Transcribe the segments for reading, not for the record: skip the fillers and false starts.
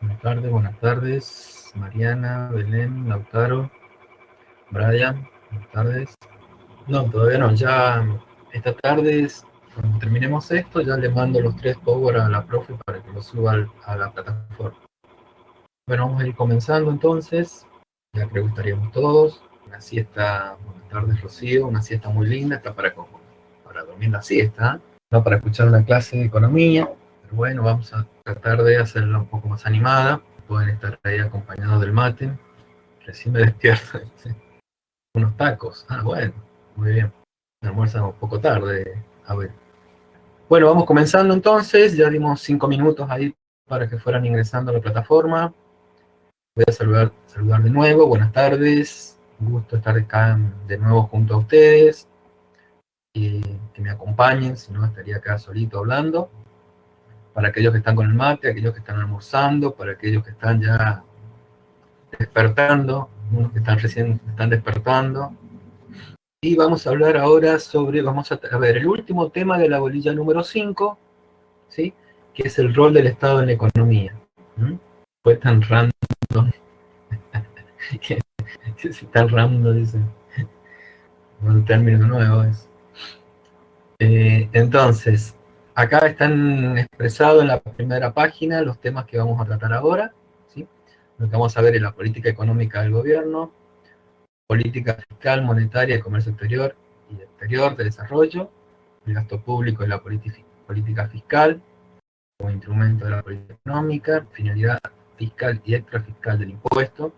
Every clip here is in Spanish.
Buenas tardes, Mariana, Belén, Lautaro, Brian, buenas tardes. No, todavía no, ya esta tarde, cuando terminemos esto, ya le mando los 3 Power a la profe para que lo suba a la plataforma. Bueno, vamos a ir comenzando entonces, ya que gustaríamos todos. Una siesta, buenas tardes Rocío, una siesta muy linda, está para dormir la siesta, no para escuchar una clase de economía, pero bueno, vamos a tratar de hacerla un poco más animada. Pueden estar ahí acompañados del mate. Recién me despierto. Unos tacos. Ah, bueno, muy bien. Me almuerzan un poco tarde. A ver. Bueno, vamos comenzando entonces. Ya dimos 5 minutos ahí para que fueran ingresando a la plataforma. Voy a saludar de nuevo. Buenas tardes. Un gusto estar acá de nuevo junto a ustedes. Y que me acompañen, si no estaría acá solito hablando. Para aquellos que están con el mate, aquellos que están almorzando, para aquellos que están ya despertando, unos que están despertando. Y vamos a hablar ahora sobre, vamos a ver, el último tema de la bolilla número 5, ¿sí? Que es el rol del Estado en la economía. ¿Mm? Fue tan random, que tan random, dice, un término nuevo es. Entonces, acá están expresados en la primera página los temas que vamos a tratar ahora, ¿sí? Lo que vamos a ver es la política económica del gobierno, política fiscal, monetaria, de comercio exterior y exterior de desarrollo, el gasto público y la política fiscal como instrumento de la política económica, finalidad fiscal y extrafiscal del impuesto,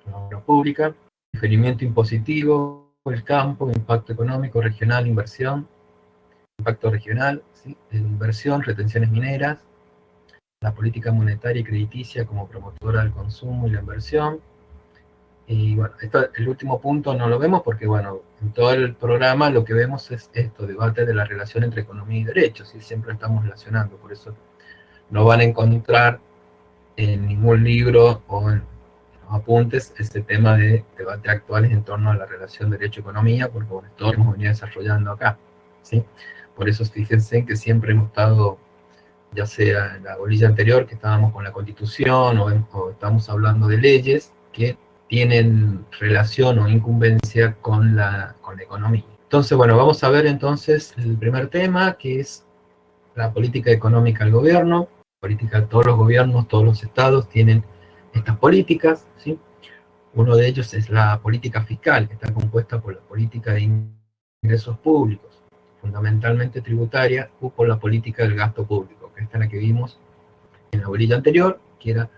la obra pública, diferimiento impositivo, el campo, impacto económico, regional, inversión, impacto regional, ¿sí? Inversión, retenciones mineras, la política monetaria y crediticia como promotora del consumo y la inversión. Y bueno, el último punto no lo vemos porque, bueno, en todo el programa lo que vemos es esto, debate de la relación entre economía y derechos, y siempre estamos relacionando, por eso no van a encontrar en ningún libro o en los apuntes este tema de debate actuales en torno a la relación derecho-economía, porque bueno, todo lo hemos venido desarrollando acá, ¿sí? Por eso fíjense que siempre hemos estado, ya sea en la bolilla anterior, que estábamos con la Constitución, o estamos hablando de leyes que tienen relación o incumbencia con la economía. Entonces, bueno, vamos a ver entonces el primer tema, que es la política económica del gobierno. Política, todos los gobiernos, todos los estados tienen estas políticas, ¿sí? Uno de ellos es la política fiscal, que está compuesta por la política de ingresos públicos, fundamentalmente tributaria, o por la política del gasto público, que esta es la que vimos en la bolilla anterior, que era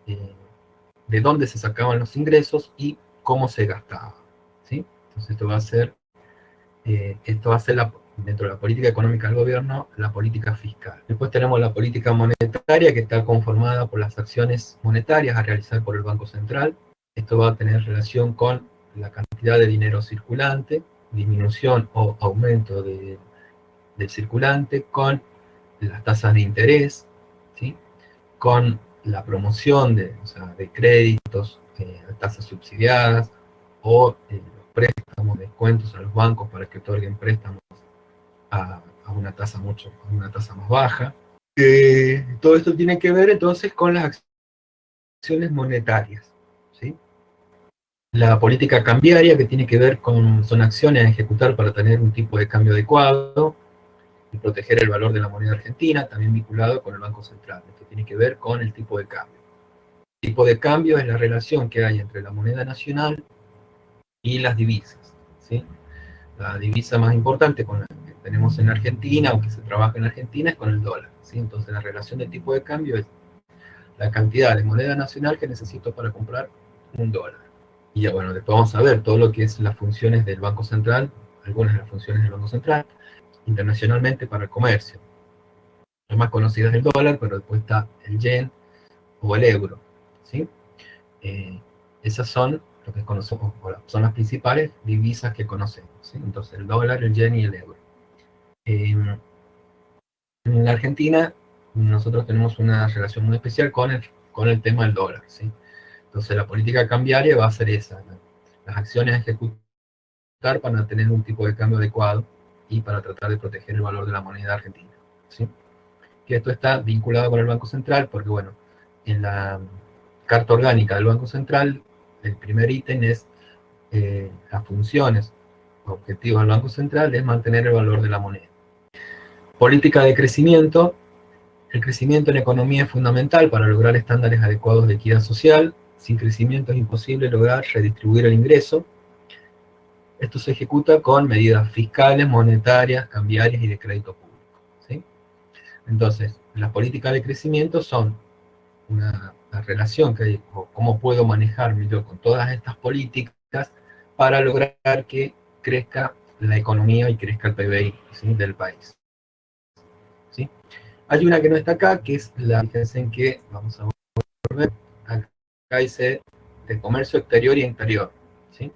de dónde se sacaban los ingresos y cómo se gastaban, ¿sí? Entonces esto va a ser dentro de la política económica del gobierno, la política fiscal. Después tenemos la política monetaria, que está conformada por las acciones monetarias a realizar por el Banco Central. Esto va a tener relación con la cantidad de dinero circulante, disminución o aumento del circulante, con las tasas de interés, ¿sí? Con la promoción de créditos, tasas subsidiadas, o los préstamos, descuentos a los bancos para que otorguen préstamos a una tasa más baja. Todo esto tiene que ver entonces con las acciones monetarias, ¿sí? La política cambiaria, que tiene que ver son acciones a ejecutar para tener un tipo de cambio adecuado y proteger el valor de la moneda argentina, también vinculado con el Banco Central. Esto tiene que ver con el tipo de cambio. El tipo de cambio es la relación que hay entre la moneda nacional y las divisas, ¿sí? La divisa más importante con la que tenemos en Argentina, o que se trabaja en Argentina, es con el dólar, ¿sí? Entonces la relación de tipo de cambio es la cantidad de moneda nacional que necesito para comprar un dólar. Y ya bueno, después vamos a ver todo lo que es las funciones del Banco Central, algunas de las funciones del Banco Central, internacionalmente para el comercio. Las más conocidas es el dólar, pero después está el yen o el euro, ¿sí? Esas son lo que conocemos, son las principales divisas que conocemos, ¿sí? Entonces el dólar, el yen y el euro. En Argentina nosotros tenemos una relación muy especial con el tema del dólar, ¿sí? Entonces la política cambiaria va a ser esa, ¿no? Las acciones a ejecutar para tener un tipo de cambio adecuado y para tratar de proteger el valor de la moneda argentina, ¿sí? Que esto está vinculado con el Banco Central porque, bueno, en la Carta Orgánica del Banco Central, el primer ítem es las funciones, objetivos del Banco Central es mantener el valor de la moneda. Política de crecimiento. El crecimiento en economía es fundamental para lograr estándares adecuados de equidad social. Sin crecimiento es imposible lograr redistribuir el ingreso. Esto se ejecuta con medidas fiscales, monetarias, cambiarias y de crédito público, ¿sí? Entonces, las políticas de crecimiento son una relación que hay, o cómo puedo manejarme yo con todas estas políticas para lograr que crezca la economía y crezca el PBI, ¿sí?, del país, ¿sí? Hay una que no está acá, que es la, fíjense en que, vamos a volver, acá dice de comercio exterior y interior, ¿sí?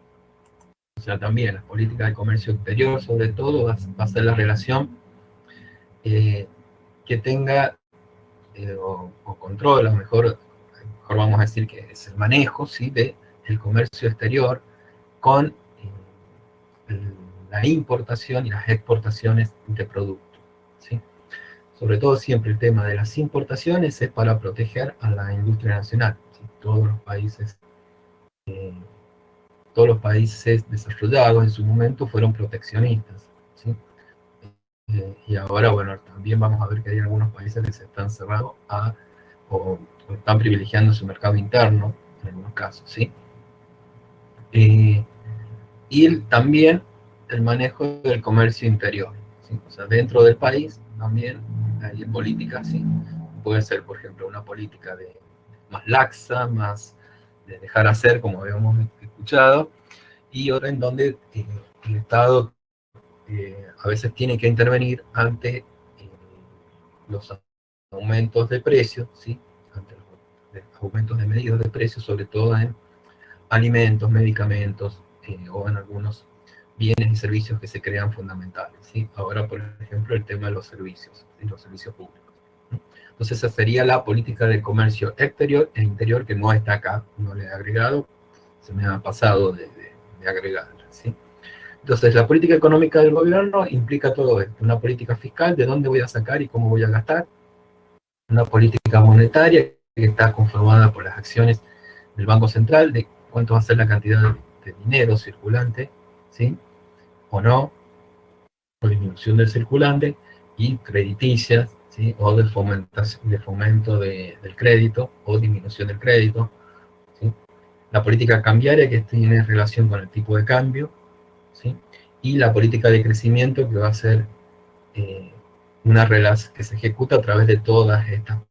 O sea, también las políticas de comercio exterior, sobre todo, va a ser la relación que tenga, o control, a lo mejor vamos a decir que es el manejo, ¿sí?, de el comercio exterior con la importación y las exportaciones de productos, ¿sí? Sobre todo siempre el tema de las importaciones es para proteger a la industria nacional, ¿sí? Todos los países desarrollados en su momento fueron proteccionistas, ¿sí? Y ahora, bueno, también vamos a ver que hay algunos países que se están cerrando o están privilegiando su mercado interno, en algunos casos, ¿sí? Y también el manejo del comercio interior, ¿sí? O sea, dentro del país también hay políticas, ¿sí? Puede ser, por ejemplo, una política más laxa, más de dejar hacer, como habíamos escuchado, y otra en donde el Estado a veces tiene que intervenir ante los aumentos de precios, ¿sí? Ante los aumentos de medios de precios, sobre todo en alimentos, medicamentos, o en algunos bienes y servicios que se crean fundamentales, ¿sí? Ahora, por ejemplo, el tema de los servicios, ¿sí?, los servicios públicos. Entonces, esa sería la política de comercio exterior e interior, que no está acá, no le he agregado, se me ha pasado de agregarla, ¿sí? Entonces, la política económica del gobierno implica todo esto: una política fiscal, de dónde voy a sacar y cómo voy a gastar; una política monetaria, que está conformada por las acciones del Banco Central, de cuánto va a ser la cantidad de dinero circulante, ¿sí?, o no, o disminución del circulante, y crediticias, ¿sí?, o de fomento del crédito, o disminución del crédito, ¿sí? La política cambiaria, que tiene relación con el tipo de cambio, ¿sí?, y la política de crecimiento, que va a ser una relación que se ejecuta a través de todas estas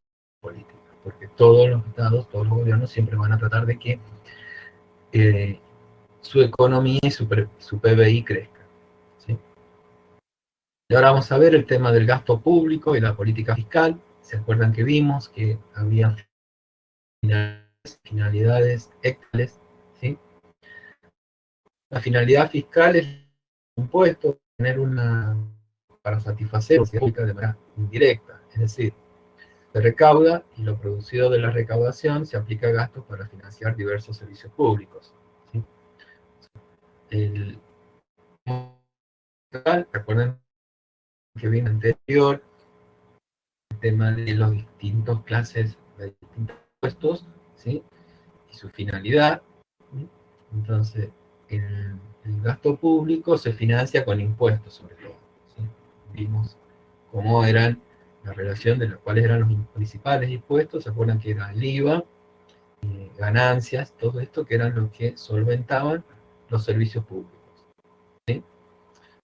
políticas, porque todos los estados, todos los gobiernos siempre van a tratar de que su economía y su PBI crezca, ¿sí? Y ahora vamos a ver el tema del gasto público y la política fiscal. ¿Se acuerdan que vimos que había finalidades extras, ¿sí? La finalidad fiscal es un impuesto, tener para satisfacer o se aplica de manera indirecta, es decir, se recauda y lo producido de la recaudación se aplica a gastos para financiar diversos servicios públicos, ¿sí? Recuerden que vino anterior, el tema de los distintos clases de distintos impuestos, ¿sí?, y su finalidad, ¿sí? Entonces, el gasto público se financia con impuestos, sobre todo, ¿sí? Vimos cómo eran la relación de los cuales eran los principales impuestos. ¿Se acuerdan que era el IVA, ganancias, todo esto, que eran los que solventaban los servicios públicos, ¿sí?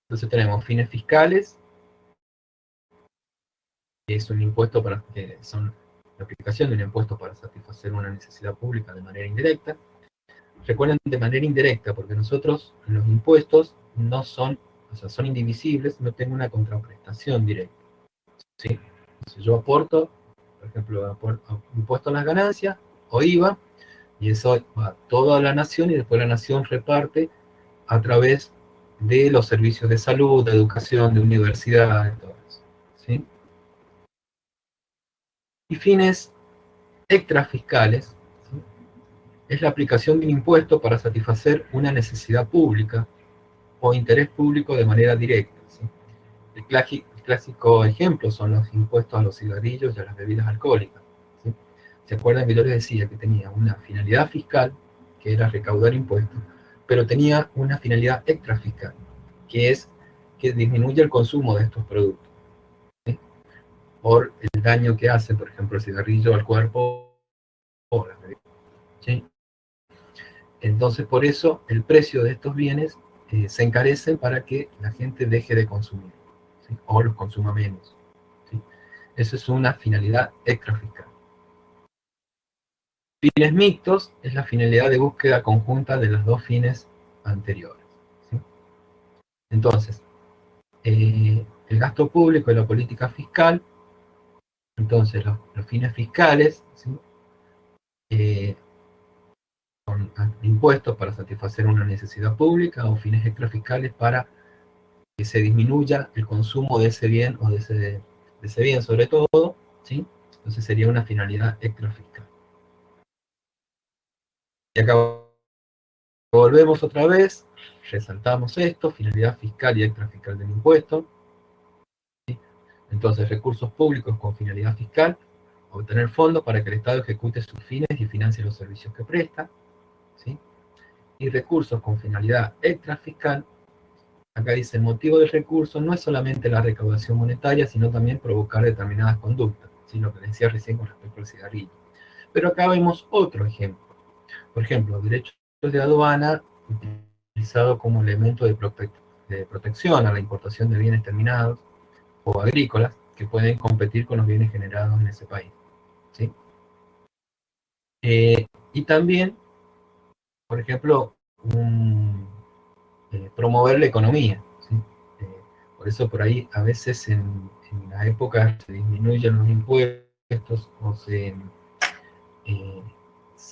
Entonces tenemos fines fiscales, que es un impuesto que son la aplicación de un impuesto para satisfacer una necesidad pública de manera indirecta. Recuerden, de manera indirecta, porque nosotros los impuestos no son, o sea, son indivisibles, no tengo una contraprestación directa, ¿sí? Entonces yo aporto, por ejemplo, impuesto a las ganancias o IVA, y eso va a toda la nación, y después la nación reparte a través de los servicios de salud, de educación, de universidad, todo eso, ¿sí? Y fines extrafiscales, ¿sí?, es la aplicación de un impuesto para satisfacer una necesidad pública o interés público de manera directa, ¿sí? El clásico ejemplo son los impuestos a los cigarrillos y a las bebidas alcohólicas, ¿sí? ¿Se acuerdan que yo les decía que tenía una finalidad fiscal, que era recaudar impuestos, pero tenía una finalidad extrafiscal, que es que disminuye el consumo de estos productos, ¿sí? Por el daño que hace, por ejemplo, el cigarrillo al cuerpo, ¿sí? Entonces, por eso, el precio de estos bienes se encarecen para que la gente deje de consumir, ¿sí? O los consuma menos, ¿sí? Eso es una finalidad extrafiscal. Fines mixtos es la finalidad de búsqueda conjunta de los dos fines anteriores, ¿sí? Entonces, el gasto público y la política fiscal, entonces los fines fiscales, ¿sí? eh, son impuestos para satisfacer una necesidad pública o fines extrafiscales para que se disminuya el consumo de ese bien o de ese bien sobre todo, ¿sí? Entonces sería una finalidad extrafiscal. Y acá volvemos otra vez, resaltamos esto, finalidad fiscal y extrafiscal del impuesto. ¿Sí? Entonces, recursos públicos con finalidad fiscal, obtener fondos para que el Estado ejecute sus fines y financie los servicios que presta. ¿Sí? Y recursos con finalidad extrafiscal, acá dice, el motivo del recurso no es solamente la recaudación monetaria, sino también provocar determinadas conductas, ¿sí? Lo que decía recién con respecto al cigarrillo. Pero acá vemos otro ejemplo. Por ejemplo, derechos de aduana utilizado como elemento de protección a la importación de bienes terminados o agrícolas que pueden competir con los bienes generados en ese país, ¿sí? Y también, por ejemplo, promover la economía, ¿sí? Por eso por ahí a veces en la época se disminuyen los impuestos o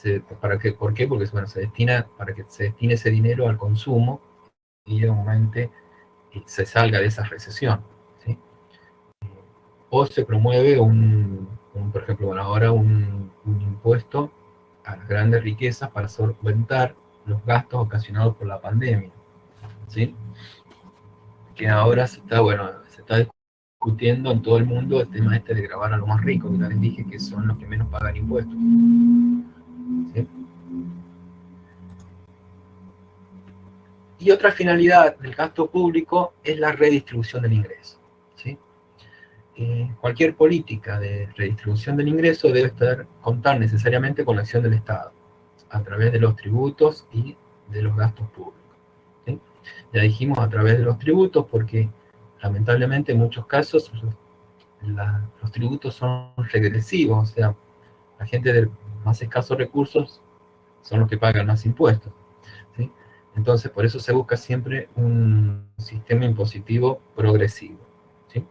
eh, ¿por qué? Porque bueno, se destina, para que se destine ese dinero al consumo y aumente y se salga de esa recesión, ¿sí? O se promueve por ejemplo, bueno, ahora un impuesto a las grandes riquezas para solventar los gastos ocasionados por la pandemia, ¿sí? Que ahora se está discutiendo en todo el mundo el tema este de grabar a los más ricos, que ya les dije que son los que menos pagan impuestos, ¿sí? Y otra finalidad del gasto público es la redistribución del ingreso, ¿sí? Cualquier política de redistribución del ingreso debe contar necesariamente con la acción del Estado, a través de los tributos y de los gastos públicos, ¿sí? Ya dijimos a través de los tributos porque lamentablemente en muchos casos los tributos son regresivos, o sea, la gente de más escasos recursos son los que pagan más impuestos, ¿sí? Entonces, por eso se busca siempre un sistema impositivo progresivo, ¿sí?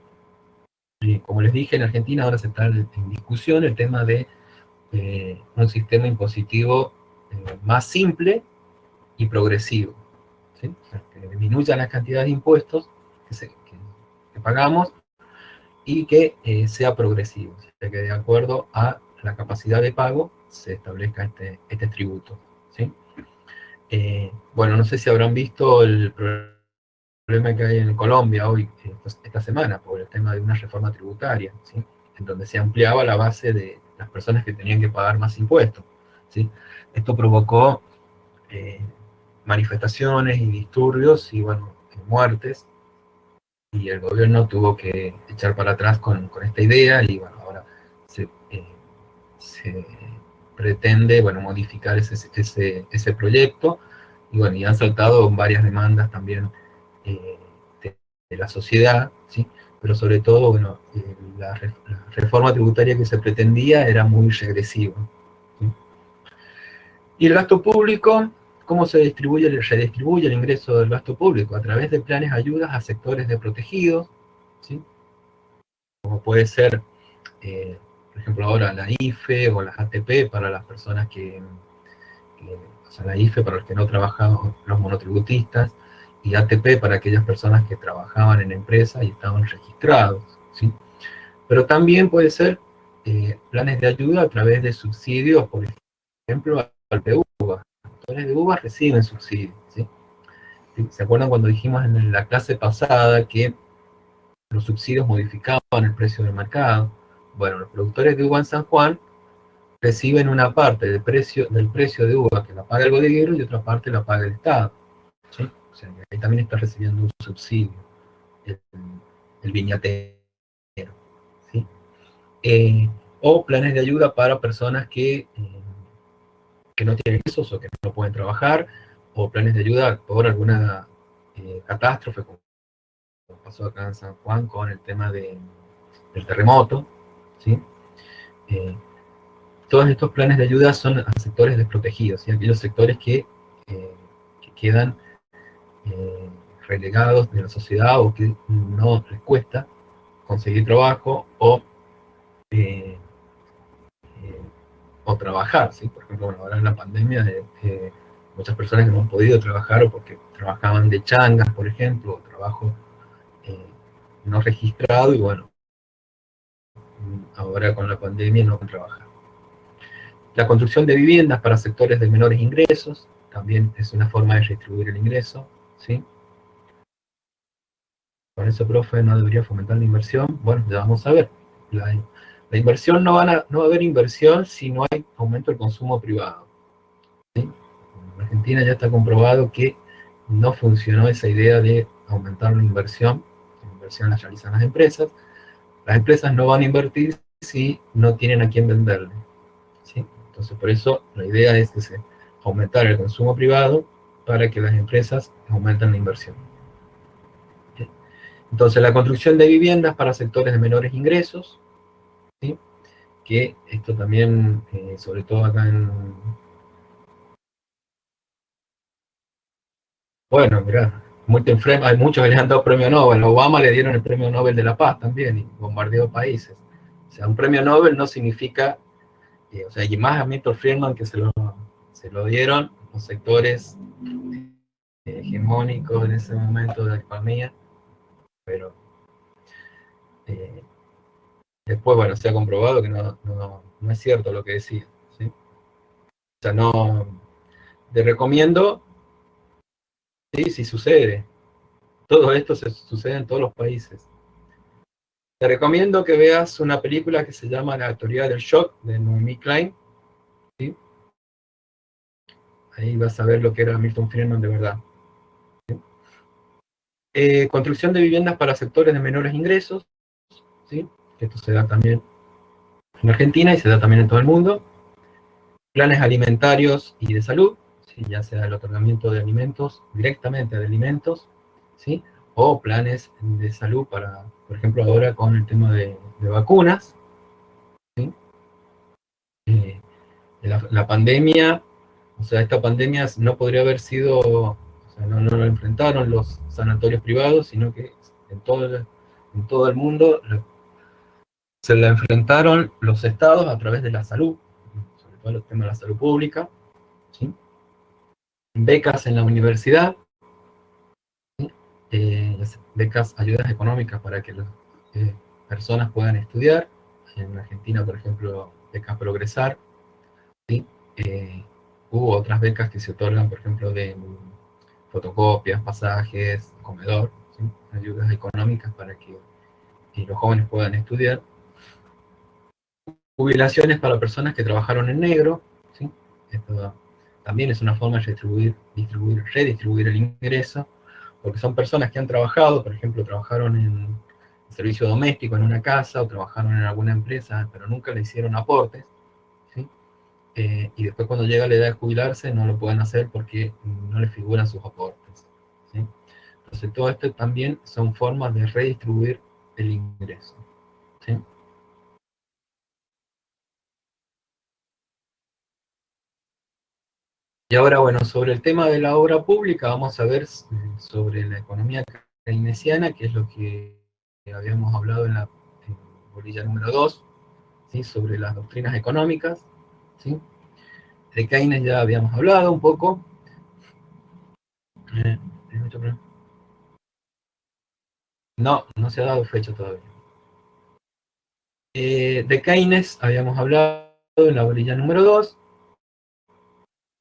Y como les dije, en Argentina ahora se está en discusión el tema de un sistema impositivo más simple y progresivo, ¿sí? O sea, que disminuya la cantidad de impuestos que pagamos y que sea progresivo, o sea, que de acuerdo a la capacidad de pago se establezca este tributo, ¿sí? Bueno, no sé si habrán visto el problema que hay en Colombia hoy, esta semana, por el tema de una reforma tributaria, ¿sí? En donde se ampliaba la base de las personas que tenían que pagar más impuestos, ¿sí? Esto provocó eh, manifestaciones y disturbios y, bueno, muertes, y el gobierno tuvo que echar para atrás con esta idea, y bueno, ahora se pretende, bueno, modificar ese proyecto, y bueno, y han saltado varias demandas también eh, de la sociedad, ¿sí? Pero sobre todo, bueno, la reforma tributaria que se pretendía era muy regresiva, ¿sí? Y el gasto público, ¿cómo se redistribuye el ingreso del gasto público? A través de planes de ayudas a sectores desprotegidos, ¿sí? Como puede ser, por ejemplo, ahora la IFE o las ATP para las personas o sea, la IFE para los que no trabajaban, los monotributistas, y ATP para aquellas personas que trabajaban en empresas y estaban registrados, ¿sí? Pero también puede ser planes de ayuda a través de subsidios, por ejemplo, al de uvas. Los productores de uvas reciben subsidios, ¿sí? ¿Se acuerdan cuando dijimos en la clase pasada que los subsidios modificaban el precio del mercado? Bueno, los productores de uva en San Juan reciben una parte del precio de uva que la paga el gobierno y otra parte la paga el Estado, ¿sí? O sea, que ahí también está recibiendo un subsidio el, el viñatero, ¿sí? O planes de ayuda para personas que no tienen ingresos o que no pueden trabajar, o planes de ayuda por alguna catástrofe, como pasó acá en San Juan con el tema del terremoto, ¿sí? Eh, Todos estos planes de ayuda son a sectores desprotegidos, y aquellos sectores que quedan eh, relegados de la sociedad o que no les cuesta conseguir trabajo eh, eh, o trabajar, ¿sí? Por ejemplo, bueno, ahora en la pandemia muchas personas que no han podido trabajar o porque trabajaban de changas, por ejemplo, o trabajo eh, no registrado y bueno, ahora con la pandemia no pueden trabajar. La construcción de viviendas para sectores de menores ingresos también es una forma de redistribuir el ingreso, ¿sí? Con eso, profe, no debería fomentar la inversión. Bueno, ya vamos a ver. La inversión no va a haber inversión si no hay aumento del consumo privado, ¿sí? En Argentina ya está comprobado que no funcionó esa idea de aumentar la inversión la realizan las empresas no van a invertir si no tienen a quién venderle, ¿sí? Entonces, por eso la idea es aumentar el consumo privado para que las empresas aumenten la inversión. ¿Sí? Entonces, la construcción de viviendas para sectores de menores ingresos, ¿sí? Que esto también, sobre todo acá bueno, mirá, hay muchos que le han dado premio Nobel. A Obama le dieron el premio Nobel de la Paz también, y bombardeó países. O sea, un premio Nobel no significa, o sea, y más a Milton Friedman que se lo dieron los sectores hegemónicos en ese momento de la economía, pero eh, después, bueno, se ha comprobado que no es cierto lo que decía, ¿sí? O sea, no, te recomiendo, sí, sí sucede, todo esto sucede en todos los países. Te recomiendo que veas una película que se llama La teoría del shock, de Naomi Klein, ¿sí? Ahí vas a ver lo que era Milton Friedman de verdad. ¿Sí? Construcción de viviendas para sectores de menores ingresos, ¿sí? Esto se da también en Argentina y se da también en todo el mundo. Planes alimentarios y de salud, ¿sí? Ya sea el otorgamiento de alimentos, directamente de alimentos, ¿sí? O planes de salud para, por ejemplo, ahora con el tema de vacunas, ¿sí? Eh, la pandemia, o sea, esta pandemia no podría haber sido, o sea, no lo enfrentaron los sanatorios privados, sino que en todo el mundo se la enfrentaron los estados a través de la salud, sobre todo los temas de la salud pública, ¿sí? Becas en la universidad, ¿sí? Becas, ayudas económicas para que las personas puedan estudiar. En Argentina, por ejemplo, becas Progresar, ¿sí? Hubo otras becas que se otorgan, por ejemplo, de fotocopias, pasajes, comedor, ¿sí? Ayudas económicas para que los jóvenes puedan estudiar. Jubilaciones para personas que trabajaron en negro, ¿sí? Esto también es una forma de redistribuir el ingreso, porque son personas que han trabajado, por ejemplo, trabajaron en servicio doméstico en una casa o trabajaron en alguna empresa, pero nunca le hicieron aportes, ¿sí? Y después cuando llega la edad de jubilarse no lo pueden hacer porque no les figuran sus aportes, ¿sí? Entonces todo esto también son formas de redistribuir el ingreso, ¿sí? Y ahora, bueno, sobre el tema de la obra pública, vamos a ver sobre la economía keynesiana, que es lo que habíamos hablado en bolilla número 2, ¿sí? Sobre las doctrinas económicas, ¿sí? De Keynes ya habíamos hablado un poco. Eh, no se ha dado fecha todavía. De Keynes habíamos hablado en la bolilla número 2,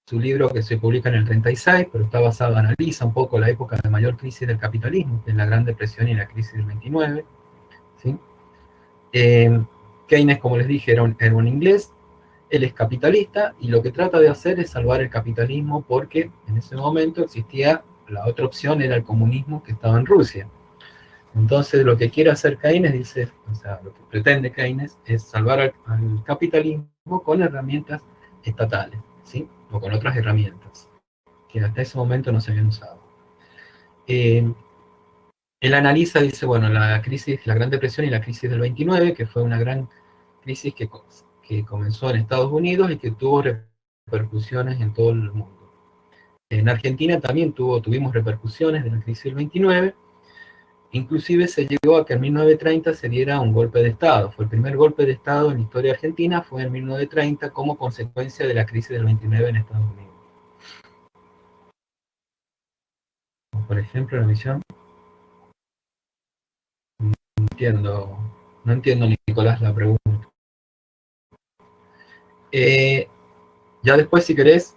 su libro que se publica en el 36, pero está basado, analiza un poco la época de mayor crisis del capitalismo, en la Gran Depresión y la crisis del 29, ¿sí? Keynes, como les dije, era un inglés Él es capitalista y lo que trata de hacer es salvar el capitalismo porque en ese momento existía la otra opción, era el comunismo que estaba en Rusia. Entonces lo que quiere hacer Keynes, dice, o sea, lo que pretende Keynes es salvar al capitalismo con herramientas estatales, ¿sí? O con otras herramientas que hasta ese momento no se habían usado. Él analiza, dice, bueno, la crisis, la Gran Depresión y la crisis del 29, que fue una gran crisis que comenzó en Estados Unidos y que tuvo repercusiones en todo el mundo. En Argentina también tuvimos repercusiones de la crisis del 29, inclusive se llegó a que en 1930 se diera un golpe de Estado. Fue el primer golpe de Estado en la historia argentina, fue en 1930 como consecuencia de la crisis del 29 en Estados Unidos. Por ejemplo, la misión. No entiendo, Nicolás, la pregunta. Ya después, si querés,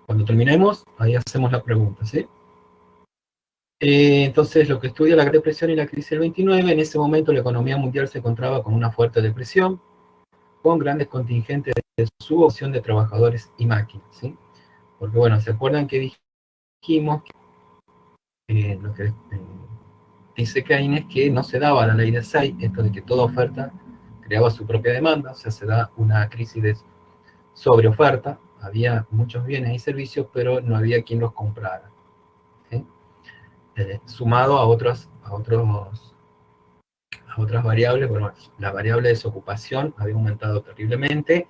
cuando terminemos, ahí hacemos la pregunta, ¿sí? Entonces, lo que estudia la Gran Depresión y la crisis del 29, en ese momento la economía mundial se encontraba con una fuerte depresión, con grandes contingentes de subopción de trabajadores y máquinas, ¿sí? Porque, bueno, ¿se acuerdan que dijimos que lo que dice Keynes que no se daba la ley de Say, esto de que toda oferta creaba su propia demanda, o sea, se da una crisis de sobreoferta, había muchos bienes y servicios, pero no había quien los comprara, ¿sí? Sumado a otras variables, bueno, la variable de desocupación había aumentado terriblemente.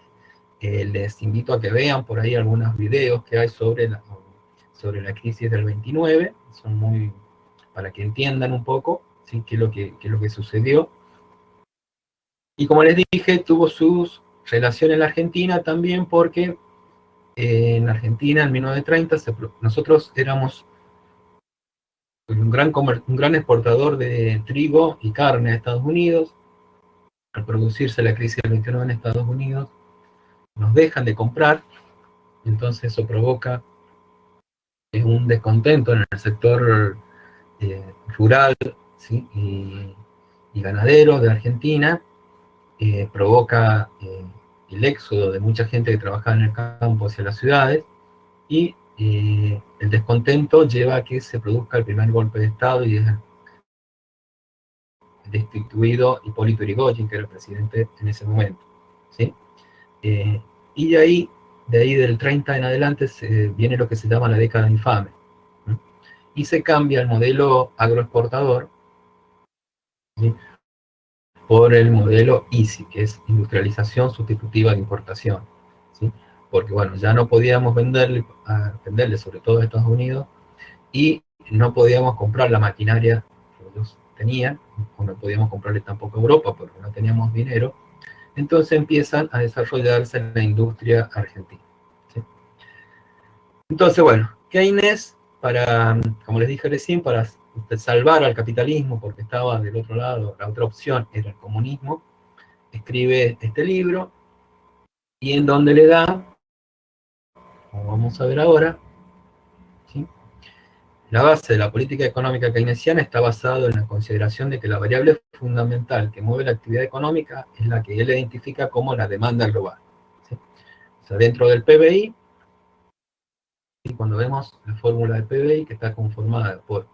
Les invito a que vean por ahí algunos videos que hay sobre la crisis del 29, son muy, para que entiendan un poco, ¿sí? qué es lo que sucedió. Y como les dije, tuvo sus relaciones en la Argentina también porque en Argentina en 1930 nosotros éramos un gran exportador de trigo y carne a Estados Unidos. Al producirse la crisis del 29 en Estados Unidos, nos dejan de comprar, entonces eso provoca un descontento en el sector rural, ¿sí? y ganadero de Argentina, provoca el éxodo de mucha gente que trabajaba en el campo hacia las ciudades, y el descontento lleva a que se produzca el primer golpe de Estado y es destituido Hipólito Yrigoyen, que era el presidente en ese momento, ¿sí? Y de ahí del 30 en adelante viene lo que se llama la década infame, ¿sí? Y se cambia el modelo agroexportador, ¿sí? por el modelo ISI, que es industrialización sustitutiva de importación, ¿sí? Porque bueno, ya no podíamos venderle sobre todo a Estados Unidos, y no podíamos comprar la maquinaria que ellos tenían, o no podíamos comprarle tampoco a Europa porque no teníamos dinero. Entonces empiezan a desarrollarse en la industria argentina, ¿sí? Entonces, bueno, Keynes, como les dije recién, para salvar al capitalismo, porque estaba del otro lado, la otra opción era el comunismo, escribe este libro, y en donde le da, como vamos a ver ahora, ¿sí? La base de la política económica keynesiana está basada en la consideración de que la variable fundamental que mueve la actividad económica es la que él identifica como la demanda global, ¿sí? O sea, dentro del PBI, y cuando vemos la fórmula del PBI, que está conformada por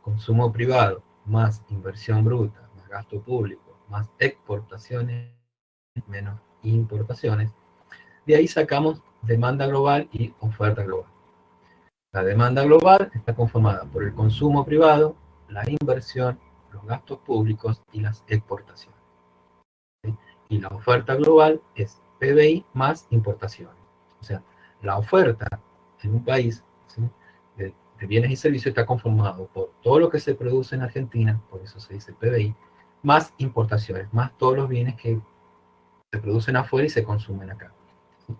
consumo privado más inversión bruta, más gasto público, más exportaciones, menos importaciones, de ahí sacamos demanda global y oferta global. La demanda global está conformada por el consumo privado, la inversión, los gastos públicos y las exportaciones, ¿sí? Y la oferta global es PBI más importaciones. O sea, la oferta en un país, ¿sí? de bienes y servicios está conformado por todo lo que se produce en Argentina, por eso se dice PBI, más importaciones, más todos los bienes que se producen afuera y se consumen acá, ¿sí?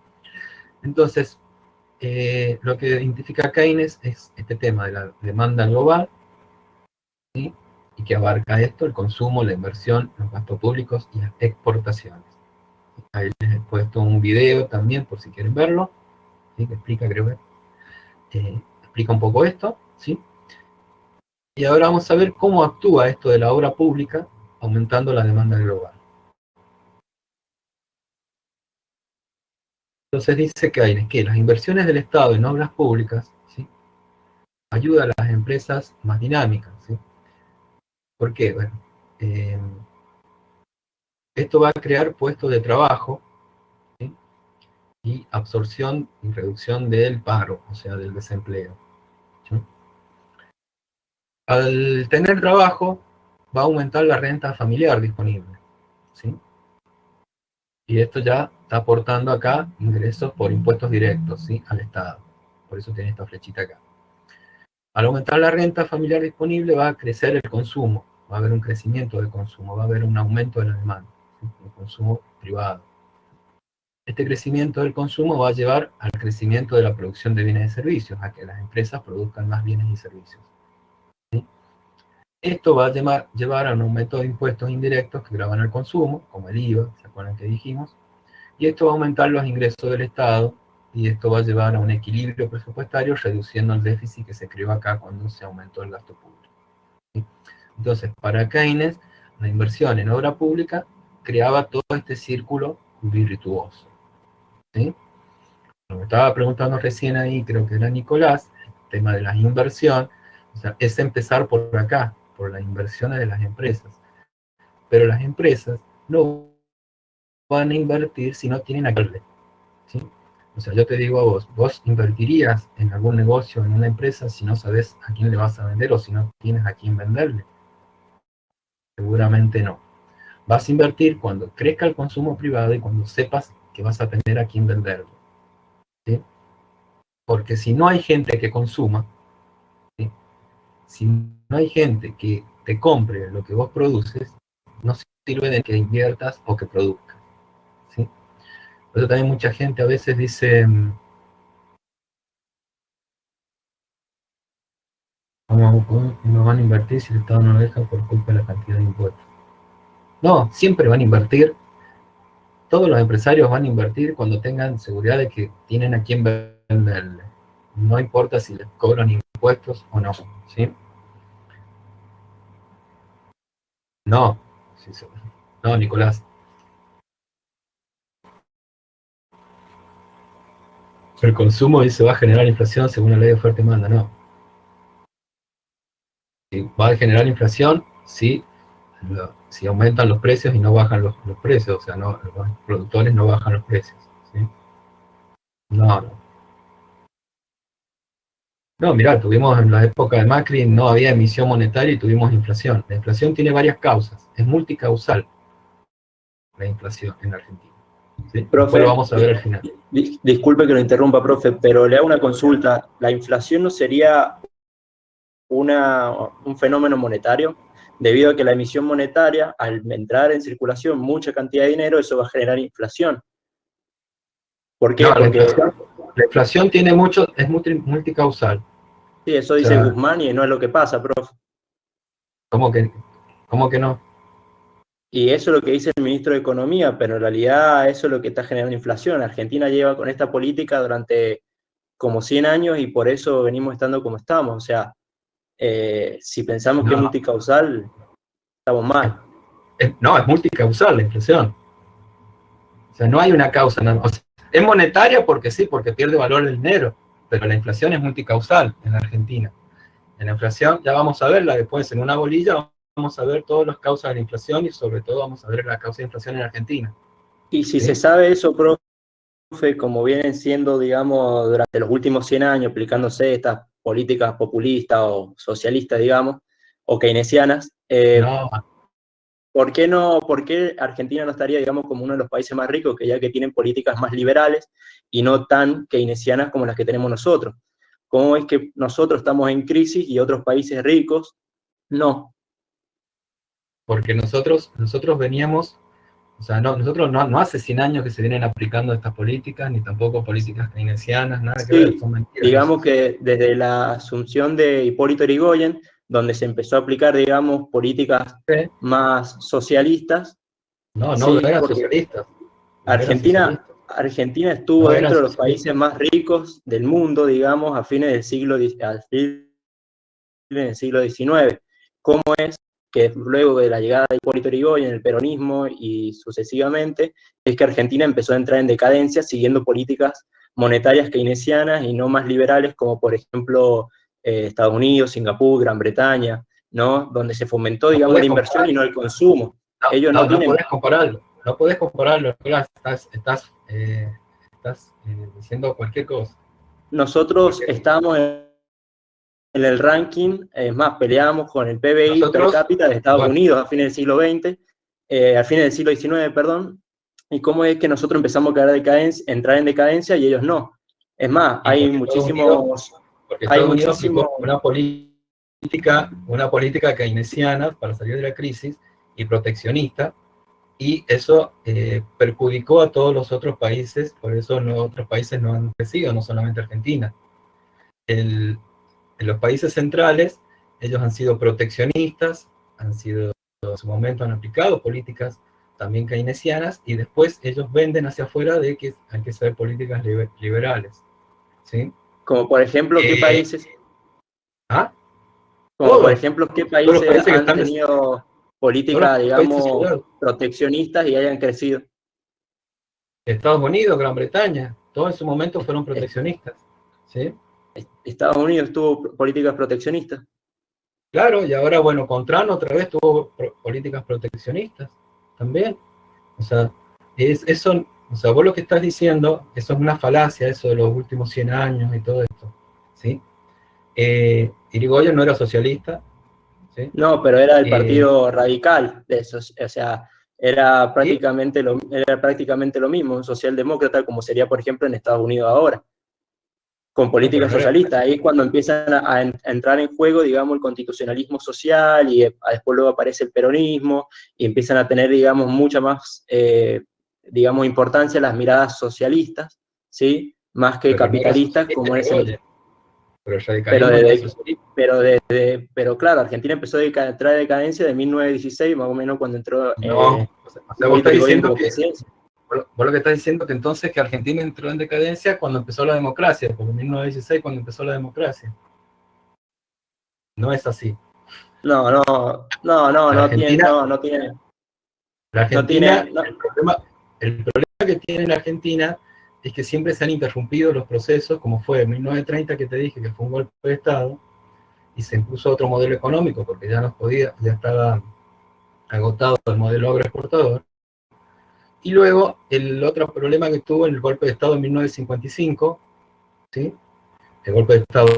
Entonces, lo que identifica Keynes es este tema de la demanda global, ¿sí? Y que abarca esto, el consumo, la inversión, los gastos públicos y las exportaciones. Ahí les he puesto un video también, por si quieren verlo, ¿sí? Que explica, creo que explica un poco esto, ¿sí? Y ahora vamos a ver cómo actúa esto de la obra pública aumentando la demanda global. Entonces dice Keynes que las inversiones del Estado en obras públicas, ¿sí?, ayudan a las empresas más dinámicas, ¿sí? ¿Por qué? Bueno, esto va a crear puestos de trabajo, ¿sí?, y absorción y reducción del paro, o sea, del desempleo, ¿sí? Al tener trabajo, va a aumentar la renta familiar disponible, ¿sí? Y esto ya está aportando acá ingresos por impuestos directos, ¿sí?, al Estado. Por eso tiene esta flechita acá. Al aumentar la renta familiar disponible va a crecer el consumo, va a haber un crecimiento del consumo, va a haber un aumento de la demanda, ¿sí?, el consumo privado. Este crecimiento del consumo va a llevar al crecimiento de la producción de bienes y servicios, a que las empresas produzcan más bienes y servicios, ¿sí? Esto va a llevar a un aumento de impuestos indirectos que gravan el consumo, como el IVA, ¿se acuerdan que dijimos? Y esto va a aumentar los ingresos del Estado, y esto va a llevar a un equilibrio presupuestario, reduciendo el déficit que se creó acá cuando se aumentó el gasto público, ¿sí? Entonces, para Keynes, la inversión en obra pública creaba todo este círculo virtuoso, ¿sí? Lo que estaba preguntando recién ahí, creo que era Nicolás, el tema de la inversión, o sea, es empezar por acá, por las inversiones de las empresas. Pero las empresas no van a invertir si no tienen a quién darle, ¿sí? O sea, yo te digo a vos invertirías en algún negocio, en una empresa, si no sabes a quién le vas a vender o si no tienes a quién venderle. Seguramente no. Vas a invertir cuando crezca el consumo privado y cuando sepas que vas a tener a quién venderlo, ¿sí? Porque si no hay gente que consuma, ¿sí?, si no hay gente que te compre lo que vos produces, no sirve de que inviertas o que produzcas, ¿sí? Por eso también mucha gente a veces dice, ¿cómo no van a invertir si el Estado no lo deja por culpa de la cantidad de impuestos? No, siempre van a invertir, todos los empresarios van a invertir cuando tengan seguridad de que tienen a quién venderle. No importa si les cobran impuestos o no, ¿sí? No, sí, no, Nicolás. El consumo y se va a generar inflación según la ley de oferta y demanda, no. Va a generar inflación si aumentan los precios y no bajan los precios, o sea, no, los productores no bajan los precios, ¿sí? No, no. No, mirá, tuvimos en la época de Macri, no había emisión monetaria y tuvimos inflación. La inflación tiene varias causas, es multicausal la inflación en Argentina, ¿sí? Después lo Profe, vamos a ver al final. disculpe que lo interrumpa, profe, pero le hago una consulta. ¿La inflación no sería un fenómeno monetario? Debido a que la emisión monetaria, al entrar en circulación mucha cantidad de dinero, eso va a generar inflación. ¿Por qué? No, Porque la inflación tiene es multicausal. sí, eso O dice sea, Guzmán y no es lo que pasa, profe. ¿cómo que no? Y eso es lo que dice el ministro de Economía, pero en realidad eso es lo que está generando inflación. Argentina lleva con esta política durante como 100 años y por eso venimos estando como estamos. O sea, si pensamos que es No, multicausal, estamos mal. no, es multicausal la inflación. O sea, no hay una causa. No, o sea, es monetaria porque sí, porque pierde valor el dinero, pero la inflación es multicausal en la Argentina. En la inflación, ya vamos a verla después en una bolilla, vamos a ver todas las causas de la inflación y sobre todo vamos a ver la causa de inflación en Argentina. Y si se ¿Sí? sabe eso, profe, como vienen siendo, digamos, durante los últimos 100 años aplicándose estas políticas populistas o socialistas, digamos, o keynesianas, No, ¿por qué no, por qué Argentina no estaría, digamos, como uno de los países más ricos, que ya que tienen políticas más liberales y no tan keynesianas como las que tenemos nosotros? ¿Cómo es que nosotros estamos en crisis y otros países ricos no? porque nosotros veníamos, o sea, nosotros no hace 100 años que se vienen aplicando estas políticas, ni tampoco políticas keynesianas, nada que ver, Sí, son mentiras eso. digamos que desde la asunción de Hipólito Yrigoyen, donde se empezó a aplicar, digamos, políticas ¿Sí? más socialistas, No sí, eran porque socialistas, no eran Argentina, socialistas, Argentina estuvo no eran dentro de los países socialistas. más ricos del mundo, digamos, a fines del siglo XIX. ¿Cómo es que luego de la llegada de Hipólito Yrigoyen, el peronismo y sucesivamente, es que Argentina empezó a entrar en decadencia siguiendo políticas monetarias keynesianas y no más liberales, como por ejemplo Estados Unidos, Singapur, Gran Bretaña, ¿no? Donde se fomentó, digamos, la inversión y no el consumo. Ellos no tienen... No podés compararlo, estás diciendo cualquier cosa. Nosotros estábamos en el ranking, es más, peleábamos con el PBI per cápita de Estados Unidos a fines del siglo XX, a fines del siglo XIX, perdón, y cómo es que nosotros empezamos a caer entrar en decadencia y ellos no. Es más, hay muchísimos... Porque Estados Unidos aplicó una política keynesiana para salir de la crisis y proteccionista, y eso perjudicó a todos los otros países, por eso otros países no han crecido, no solamente Argentina. En los países centrales, ellos han sido proteccionistas, en su momento han aplicado políticas también keynesianas, y después ellos venden hacia afuera de que hay que ser políticas liberales. ¿Sí? Como por ejemplo, ¿qué países? ¿Ah? Como por ejemplo, ¿qué países han tenido políticas, digamos, proteccionistas y hayan crecido? Estados Unidos, Gran Bretaña, todos en su momento fueron proteccionistas. ¿Sí? Estados Unidos tuvo políticas proteccionistas. Claro, y ahora, bueno, con Trump otra vez tuvo políticas proteccionistas también. O sea, vos lo que estás diciendo, eso es una falacia, eso de los últimos 100 años y todo esto. ¿Sí? Irigoyen no era socialista. ¿Sí? No, pero era del partido radical, de esos, o sea, era prácticamente lo mismo, un socialdemócrata, como sería, por ejemplo, en Estados Unidos ahora, con políticas socialistas. Ahí es cuando empiezan a entrar en juego, digamos, el constitucionalismo social, y después luego aparece el peronismo, y empiezan a tener, digamos, mucha más, digamos, importancia las miradas socialistas, ¿sí? Más que capitalistas, como es el... Pero claro, Argentina empezó a entrar en decadencia de 1916, más o menos cuando entró... vos estás diciendo vos lo que estás diciendo que entonces que Argentina entró en decadencia cuando empezó la democracia, porque en 1916 cuando empezó la democracia. No es así. No tiene. La Argentina, el problema que tiene la Argentina es que siempre se han interrumpido los procesos, como fue en 1930 que te dije que fue un golpe de Estado, y se impuso otro modelo económico porque ya estaba agotado el modelo agroexportador. Y luego el otro problema que tuvo el golpe de Estado en 1955, ¿sí? El golpe de Estado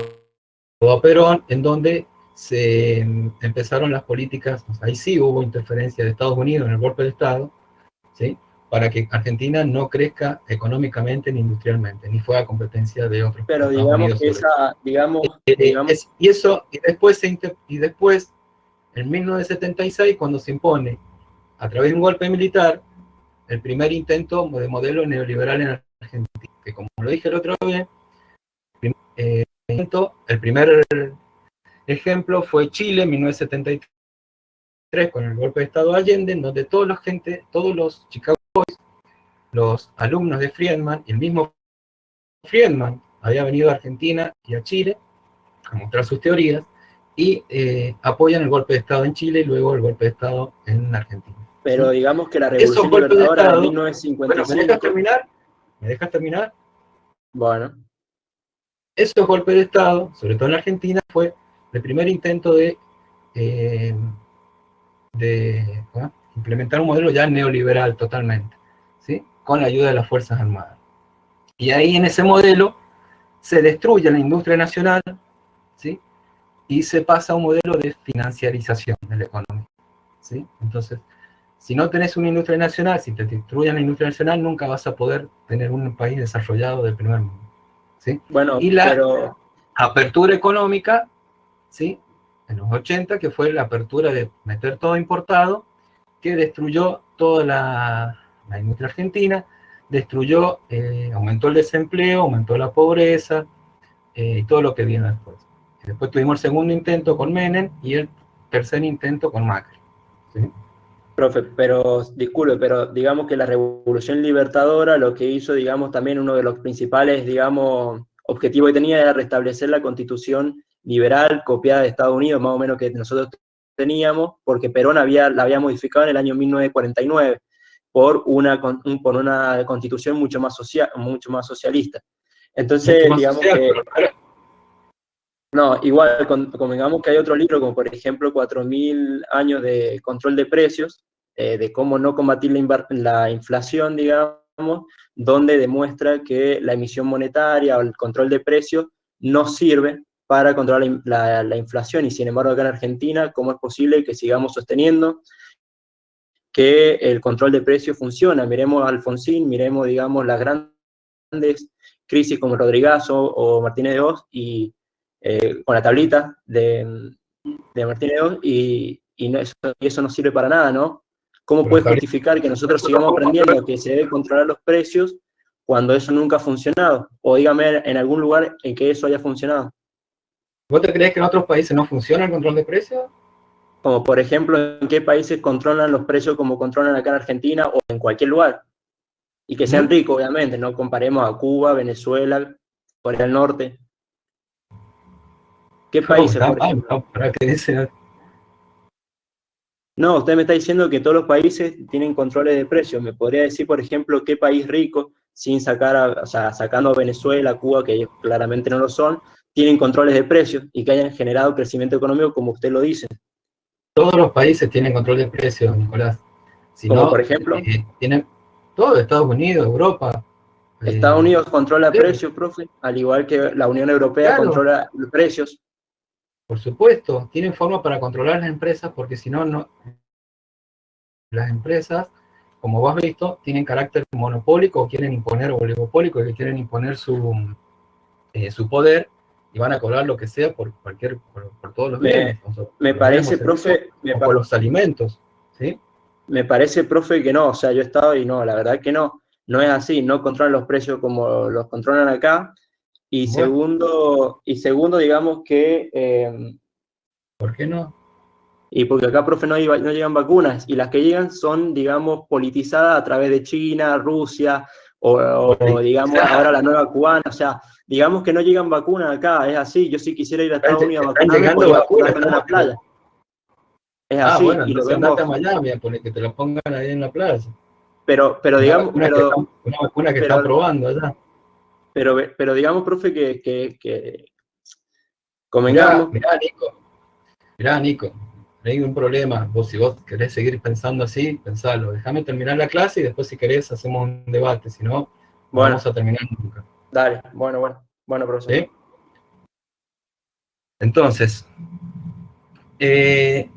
a Perón, en donde se empezaron las políticas, ahí sí hubo interferencia de Estados Unidos en el golpe de Estado, ¿sí? Para que Argentina no crezca económicamente ni industrialmente, ni fuera competencia de otros. Pero digamos que esa, y después, en 1976, cuando se impone a través de un golpe militar, el primer intento de modelo neoliberal en Argentina, que como lo dije el otro día, el primer ejemplo fue Chile en 1973 con el golpe de Estado de Allende, en donde todos los Chicago Boys, los alumnos de Friedman, y el mismo Friedman había venido a Argentina y a Chile a mostrar sus teorías, y apoyan el golpe de Estado en Chile y luego el golpe de Estado en Argentina. Pero ¿sí? Digamos que la Revolución Libertadora de 1955... Bueno, ¿me dejas terminar? Bueno. Esos golpes de Estado, sobre todo en Argentina, fue el primer intento de implementar un modelo ya neoliberal totalmente, ¿sí? Con la ayuda de las Fuerzas Armadas. Y ahí en ese modelo se destruye la industria nacional, ¿sí? Y se pasa a un modelo de financiarización de la economía, ¿sí? Entonces, si no tenés una industria nacional, si te destruyen la industria nacional, nunca vas a poder tener un país desarrollado del primer mundo, ¿sí? Bueno, y apertura económica, ¿sí? En los 80, que fue la apertura de meter todo importado, que destruyó toda la industria argentina, aumentó el desempleo, aumentó la pobreza, y todo lo que viene después. Y después tuvimos el segundo intento con Menem y el tercer intento con Macri, ¿sí? Profe, pero disculpe, pero digamos que la Revolución Libertadora lo que hizo, digamos, también uno de los principales, digamos, objetivos que tenía era restablecer la Constitución liberal copiada de Estados Unidos, más o menos que nosotros teníamos, porque Perón la había modificado en el año 1949 por una constitución mucho más socialista. Mucho Entonces, más digamos social, que, pero claro, no, igual, convengamos que hay otro libro, como por ejemplo 4000 años de control de precios, de cómo no combatir la inflación, digamos, donde demuestra que la emisión monetaria o el control de precios no sirve para controlar la inflación, y sin embargo acá en Argentina, ¿cómo es posible que sigamos sosteniendo que el control de precios funciona? Miremos a Alfonsín, miremos, digamos, las grandes crisis como Rodrigazo o Martínez de Oz, y con la tablita de Martínez de Oz, y eso no sirve para nada, ¿no? ¿Cómo pero puedes está bien. justificar que nosotros sigamos aprendiendo que se debe controlar los precios cuando eso nunca ha funcionado? O dígame en algún lugar en que eso haya funcionado. ¿Vos te crees que en otros países no funciona el control de precios? Como por ejemplo, en qué países controlan los precios como controlan acá en Argentina o en cualquier lugar. Y que sean ¿Mm? ricos, obviamente, no comparemos a Cuba, Venezuela, Corea del Norte. ¿Qué No, países, está por mal, ejemplo? no, para que dice, No, usted me está diciendo que todos los países tienen controles de precios. ¿Me podría decir, por ejemplo, qué país rico, sin o sea, sacando a Venezuela, Cuba, que ellos claramente no lo son, tienen controles de precios y que hayan generado crecimiento económico como usted lo dice? todos los países tienen control de precios, Nicolás. Si Como por no, ejemplo, tienen todo, Estados Unidos, Europa, Estados eh, Unidos controla precios, profe, al igual que la Unión Europea claro, controla los precios. por supuesto, tienen forma para controlar las empresas, porque si no, las empresas, como vos has visto, tienen carácter monopólico o quieren imponer, o oligopólico, que quieren imponer su poder y van a cobrar lo que sea por todos los Me, bienes, o sea, me por los bienes o parece, servicios, profe, o por los alimentos, ¿sí? me parece, profe, que no. O sea, yo he estado y no, la verdad que no. No es así, no controlan los precios como los controlan acá. Bueno, Y segundo, digamos que, ¿por qué no? y porque acá, profe, no llegan vacunas, y las que llegan son, digamos, politizadas a través de China, Rusia, o, digamos, ahora la nueva cubana. O sea, digamos que no llegan vacunas acá, es así. Yo si quisiera ir a Estados Unidos a Están vacunarme, llegando podría vacunas, vacunarme en una playa. Es así, bueno, y lo entonces andate vemos, a Miami a poner que te la pongan ahí en la playa. pero digamos, Una vacuna que están pero, probando allá. pero digamos, profe, que Mirá, convengamos. Nico, no hay un problema. Si vos querés seguir pensando así, pensalo. Déjame terminar la clase y después si querés hacemos un debate, si no, no Bueno, vamos a terminar nunca. dale, bueno, profesor. ¿Sí? Entonces, eh,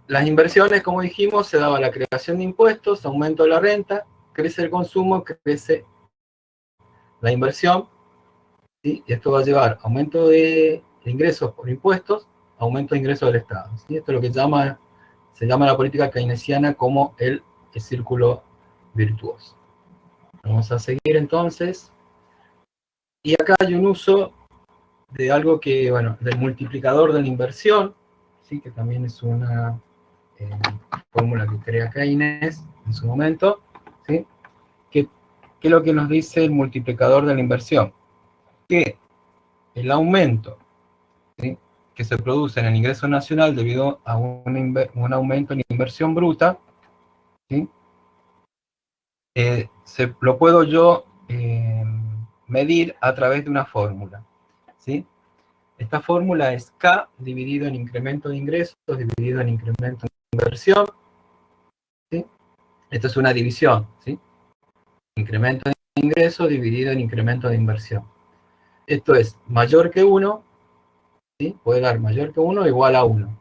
las inversiones, como dijimos, se daba la creación de impuestos, aumento de la renta, crece el consumo, crece la inversión, ¿sí? Y esto va a llevar aumento de ingresos por impuestos, aumento de ingresos del Estado, ¿sí? Esto es lo que se llama la política keynesiana como el círculo virtuoso. Vamos a seguir entonces. Y acá hay un uso de algo que, bueno, del multiplicador de la inversión, ¿sí? Que también es una eh, fórmula que crea Keynes en su momento, ¿sí? ¿Qué es lo que nos dice el multiplicador de la inversión? Que el aumento, ¿sí?, que se produce en el ingreso nacional debido a un aumento en la inversión bruta, ¿sí?, lo puedo yo medir a través de una fórmula, ¿sí? Esta fórmula es K dividido en incremento de ingresos dividido en incremento de inversión, ¿sí? Esto es una división, ¿sí? Incremento de ingresos dividido en incremento de inversión. Esto es mayor que 1, ¿sí? Puede dar mayor que 1 o igual a 1.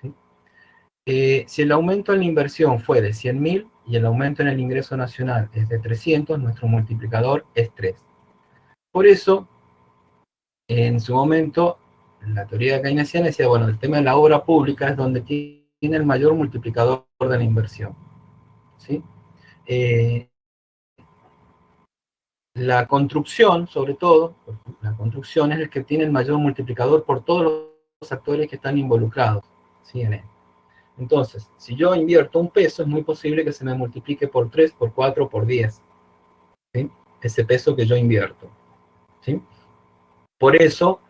¿Sí? Si el aumento en la inversión fue de 100.000 y el aumento en el ingreso nacional es de 300, nuestro multiplicador es 3. Por eso, en su momento, la teoría keynesiana decía, bueno, el tema de la obra pública es donde tiene el mayor multiplicador de la inversión, ¿sí? La construcción, sobre todo, la construcción es el que tiene el mayor multiplicador por todos los actores que están involucrados, ¿sí?, en él. Entonces, si yo invierto un peso, es muy posible que se me multiplique por 3, por 4, por 10, ¿sí?, ese peso que yo invierto, ¿sí? Por eso,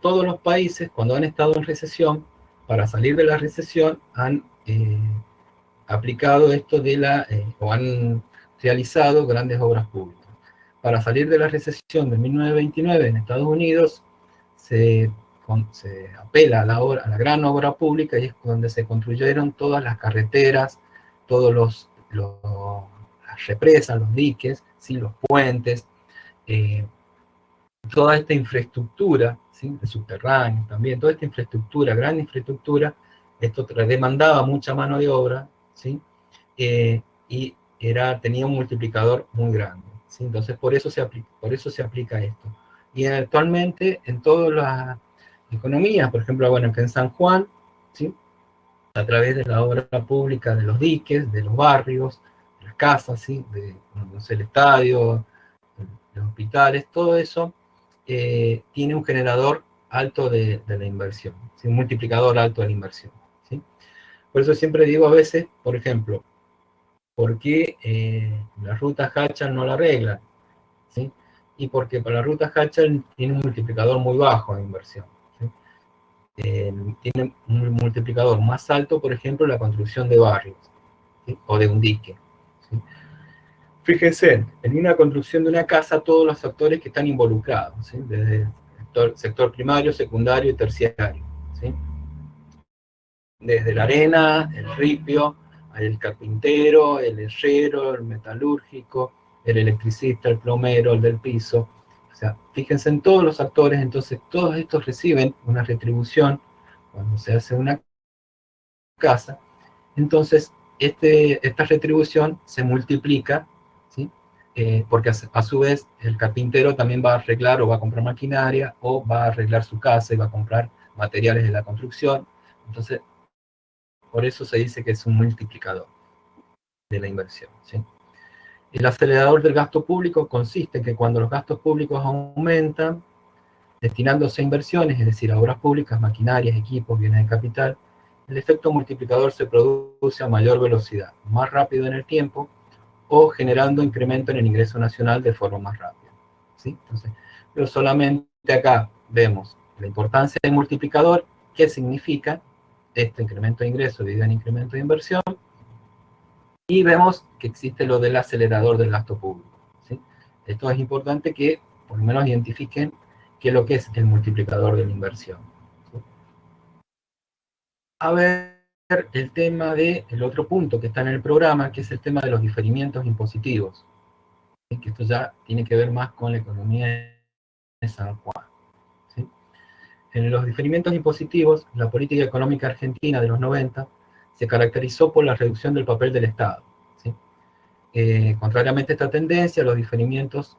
todos los países, cuando han estado en recesión, para salir de la recesión han aplicado esto o han realizado grandes obras públicas. Para salir de la recesión de 1929 en Estados Unidos, se apela a la gran obra pública, y es donde se construyeron todas las carreteras, todos las represas, los diques, ¿sí? Los puentes, toda esta infraestructura, ¿sí? De subterráneo también, toda esta infraestructura, gran infraestructura, esto demandaba mucha mano de obra, ¿sí? Y tenía un multiplicador muy grande, ¿sí? Entonces por eso se aplica esto. Y actualmente en todas las economías, por ejemplo, bueno, que en San Juan, ¿sí? A través de la obra pública de los diques, de los barrios, de las casas, ¿sí? No sé, el estadio, los hospitales, todo eso tiene un generador alto de la inversión, ¿sí? Un multiplicador alto de la inversión, ¿sí? Por eso siempre digo a veces, por ejemplo, ¿por qué la ruta Hatchell no la arreglan? ¿Sí? Y porque para la ruta Hatchell tiene un multiplicador muy bajo de inversión, ¿sí? Tiene un multiplicador más alto, por ejemplo, la construcción de barrios, ¿sí? O de un dique, ¿sí? Fíjense, en una construcción de una casa, todos los actores que están involucrados, ¿sí? Desde el sector primario, secundario y terciario, ¿sí? Desde la arena, el ripio, el carpintero, el herrero, el metalúrgico, el electricista, el plomero, el del piso. O sea, fíjense en todos los actores, entonces todos estos reciben una retribución cuando se hace una casa. Entonces, esta retribución se multiplica, ¿sí? Porque a su vez el carpintero también va a arreglar o va a comprar maquinaria, o va a arreglar su casa y va a comprar materiales de la construcción. Entonces, por eso se dice que es un multiplicador de la inversión, ¿sí? El acelerador del gasto público consiste en que cuando los gastos públicos aumentan, destinándose a inversiones, es decir, a obras públicas, maquinarias, equipos, bienes de capital, el efecto multiplicador se produce a mayor velocidad, más rápido en el tiempo, o generando incremento en el ingreso nacional de forma más rápida, ¿sí? Entonces, pero solamente acá vemos la importancia del multiplicador, qué significa este incremento de ingreso debido al incremento de inversión, y vemos que existe lo del acelerador del gasto público, ¿sí? Esto es importante que por lo menos identifiquen qué es lo que es el multiplicador de la inversión, ¿sí? A ver, el tema del otro punto que está en el programa, que es el tema de los diferimientos impositivos, ¿sí? Que esto ya tiene que ver más con la economía de San Juan, ¿sí? En los diferimientos impositivos, la política económica argentina de los 90 se caracterizó por la reducción del papel del Estado, ¿sí? Contrariamente a esta tendencia, los diferimientos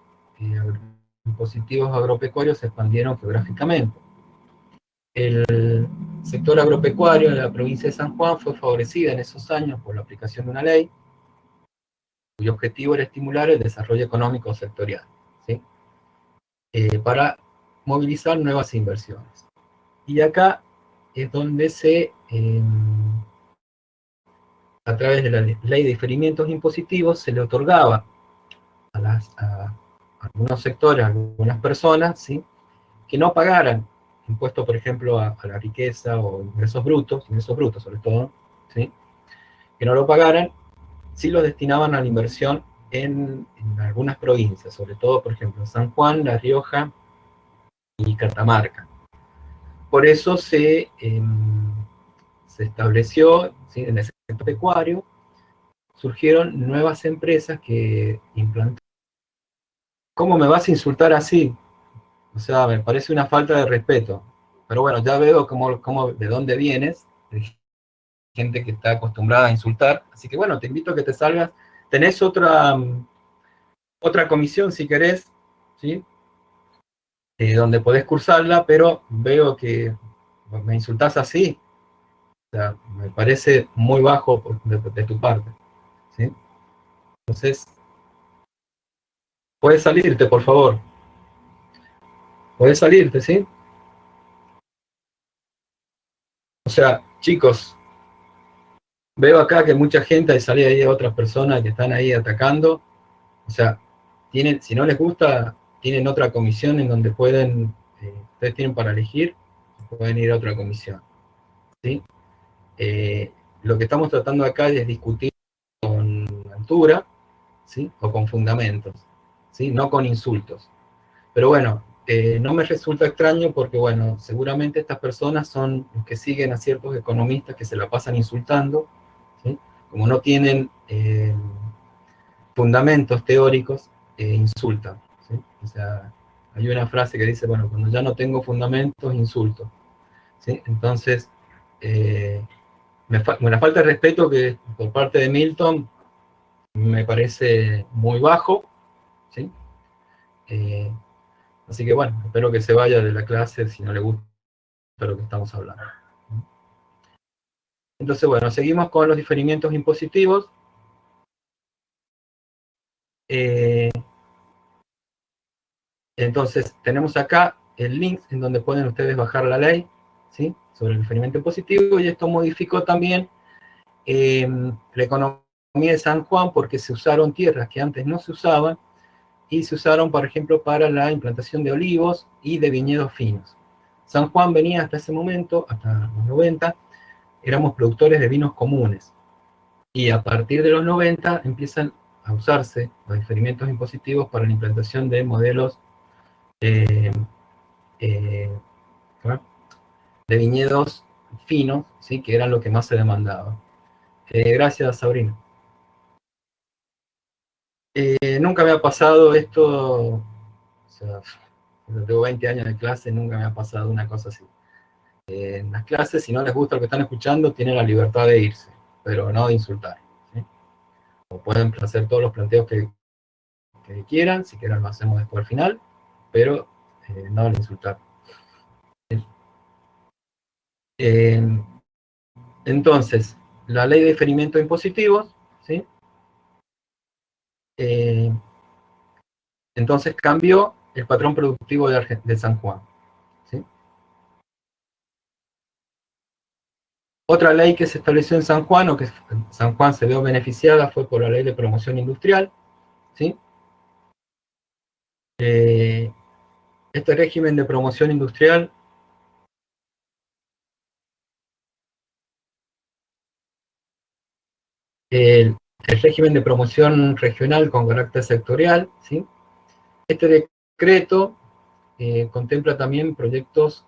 impositivos agropecuarios se expandieron geográficamente. El sector agropecuario en la provincia de San Juan fue favorecida en esos años por la aplicación de una ley cuyo objetivo era estimular el desarrollo económico sectorial, ¿sí? Para movilizar nuevas inversiones. Y acá es donde a través de la ley de diferimientos impositivos, se le otorgaba a algunos sectores, a algunas personas, ¿sí? Que no pagaran impuestos, por ejemplo, a la riqueza o ingresos brutos sobre todo, ¿sí? Que no lo pagaran, sí los destinaban a la inversión en algunas provincias, sobre todo, por ejemplo, San Juan, La Rioja y Catamarca. Por eso se estableció, ¿sí? En el sector pecuario, surgieron nuevas empresas que implantaron. ¿Cómo me vas a insultar así? O sea, me parece una falta de respeto. Pero bueno, ya veo de dónde vienes, de gente que está acostumbrada a insultar. Así que bueno, te invito a que te salgas. Tenés otra comisión si querés, ¿sí? Donde podés cursarla, pero veo que me insultás así. O sea, me parece muy bajo de tu parte, ¿sí? Entonces, puedes salirte, por favor. Puedes salirte, ¿sí? O sea, chicos, veo acá que mucha gente, hay salida ahí otras personas que están ahí atacando. O sea, si no les gusta, tienen otra comisión en donde ustedes tienen para elegir, pueden ir a otra comisión. ¿sí? Lo que estamos tratando acá es discutir con altura, ¿sí? O con fundamentos, ¿sí? No con insultos. Pero bueno, no me resulta extraño porque, bueno, seguramente estas personas son los que siguen a ciertos economistas que se la pasan insultando, ¿sí? Como no tienen fundamentos teóricos, insultan, ¿sí? O sea, hay una frase que dice, bueno, cuando ya no tengo fundamentos, insulto, ¿sí? Entonces, una falta de respeto que por parte de Milton me parece muy bajo, ¿sí? Eh, Así que bueno, espero que se vaya de la clase si no le gusta lo que estamos hablando. Entonces, bueno, seguimos con los diferimientos impositivos. Eh, entonces, tenemos acá el link en donde pueden ustedes bajar la ley, ¿sí? Sobre el diferimiento impositivo, y esto modificó también la economía de San Juan porque se usaron tierras que antes no se usaban y se usaron, por ejemplo, para la implantación de olivos y de viñedos finos. San Juan venía hasta ese momento, hasta los 90, éramos productores de vinos comunes. Y a partir de los 90 empiezan a usarse los diferimientos impositivos para la implantación de modelos eh, eh, de viñedos finos, ¿sí? Que eran lo que más se demandaba. Gracias, Sabrina. Nunca me ha pasado esto, o sea, tengo 20 años de clase, nunca me ha pasado una cosa así. En las clases, si no les gusta lo que están escuchando, tienen la libertad de irse, pero no de insultar, ¿sí? O pueden hacer todos los planteos que quieran, si quieren lo hacemos después al final, pero no al insultar. Eh, entonces, la ley de diferimiento impositivos, ¿sí? Eh, entonces cambió el patrón productivo de San Juan, ¿sí? Otra ley que se estableció en San Juan, o que San Juan se vio beneficiada, fue por la ley de promoción industrial, ¿sí? Eh, este régimen de promoción industrial el régimen de promoción regional con carácter sectorial, ¿sí? Este decreto contempla también proyectos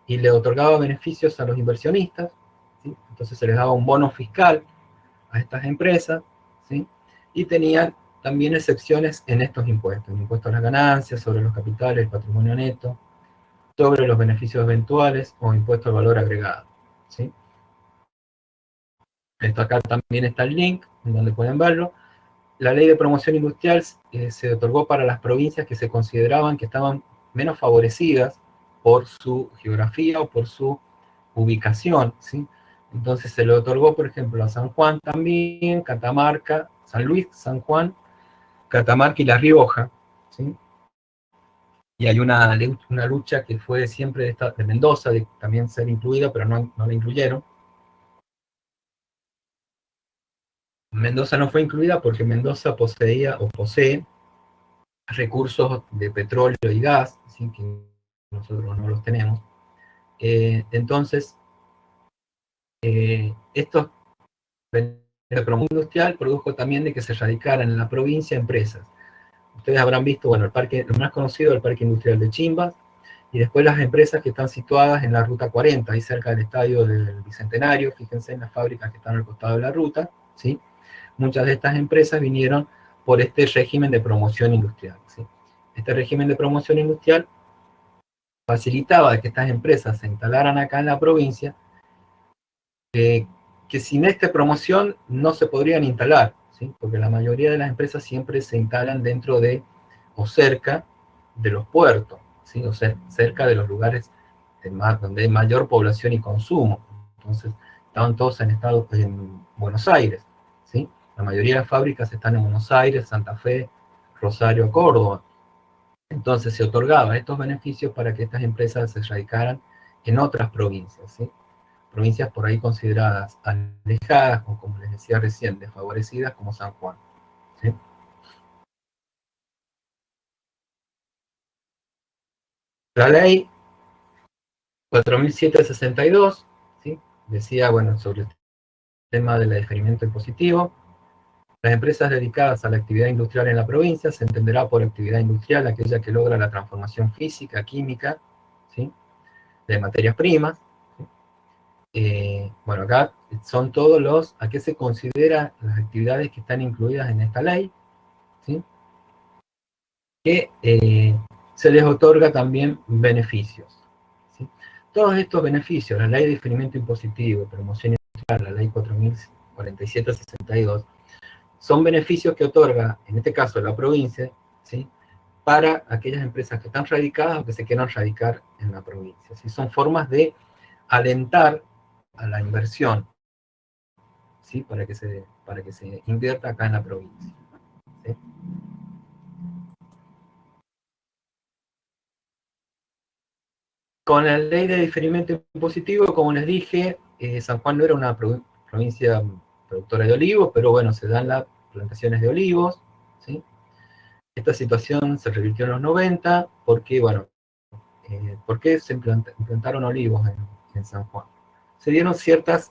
y le otorgaba beneficios a los inversionistas, ¿sí? Entonces se les daba un bono fiscal a estas empresas, ¿sí? Y tenían también excepciones en estos impuestos, el impuesto a las ganancias, sobre los capitales, el patrimonio neto, sobre los beneficios eventuales o impuesto al valor agregado, ¿sí? Esto acá también está el link, en donde pueden verlo. La ley de promoción industrial se otorgó para las provincias que se consideraban que estaban menos favorecidas por su geografía o por su ubicación, ¿sí? Entonces se le otorgó, por ejemplo, a San Juan también, Catamarca, San Luis, San Juan, Catamarca y La Rioja, ¿sí? Y hay una lucha que fue siempre de Mendoza, de también ser incluida, pero no la incluyeron. Mendoza no fue incluida porque Mendoza poseía o posee recursos de petróleo y gas, ¿sí? Que nosotros no los tenemos. Entonces, estos la promoción industrial produjo también de que se radicaran en la provincia empresas. Ustedes habrán visto, bueno, lo más conocido, el Parque Industrial de Chimbas, y después las empresas que están situadas en la Ruta 40, ahí cerca del Estadio del Bicentenario, fíjense en las fábricas que están al costado de la ruta, ¿sí? Muchas de estas empresas vinieron por este régimen de promoción industrial, ¿sí? Este régimen de promoción industrial facilitaba que estas empresas se instalaran acá en la provincia, que sin esta promoción no se podrían instalar, ¿sí? Porque la mayoría de las empresas siempre se instalan dentro de o cerca de los puertos, ¿sí? O sea, cerca de los lugares donde hay mayor población y consumo. Entonces, estaban todos en Buenos Aires, ¿sí? La mayoría de las fábricas están en Buenos Aires, Santa Fe, Rosario, Córdoba. Entonces se otorgaba estos beneficios para que estas empresas se radicaran en otras provincias, ¿sí? Provincias por ahí consideradas alejadas, o como les decía recién, desfavorecidas, como San Juan, ¿sí? La ley 4762, ¿sí? decía, bueno, sobre el tema del diferimiento impositivo. Las empresas dedicadas a la actividad industrial en la provincia se entenderá por actividad industrial aquella que logra la transformación física, química, ¿sí?, de materias primas. Bueno, acá son todos los, a qué se considera las actividades que están incluidas en esta ley, ¿sí?, que se les otorga también beneficios, ¿sí? Todos estos beneficios, la ley de diferimiento impositivo, promoción industrial, la ley 4047/62, son beneficios que otorga, en este caso, la provincia, ¿sí?, para aquellas empresas que están radicadas o que se quieran radicar en la provincia, ¿sí? Son formas de alentar a la inversión, ¿sí?, para que se invierta acá en la provincia, ¿sí? Con la ley de diferimiento impositivo, como les dije, San Juan no era una provincia productora de olivos, pero bueno, se dan las plantaciones de olivos, ¿sí? Esta situación se revirtió en los 90 porque, bueno, ¿por qué se implantaron olivos en San Juan? Se dieron ciertas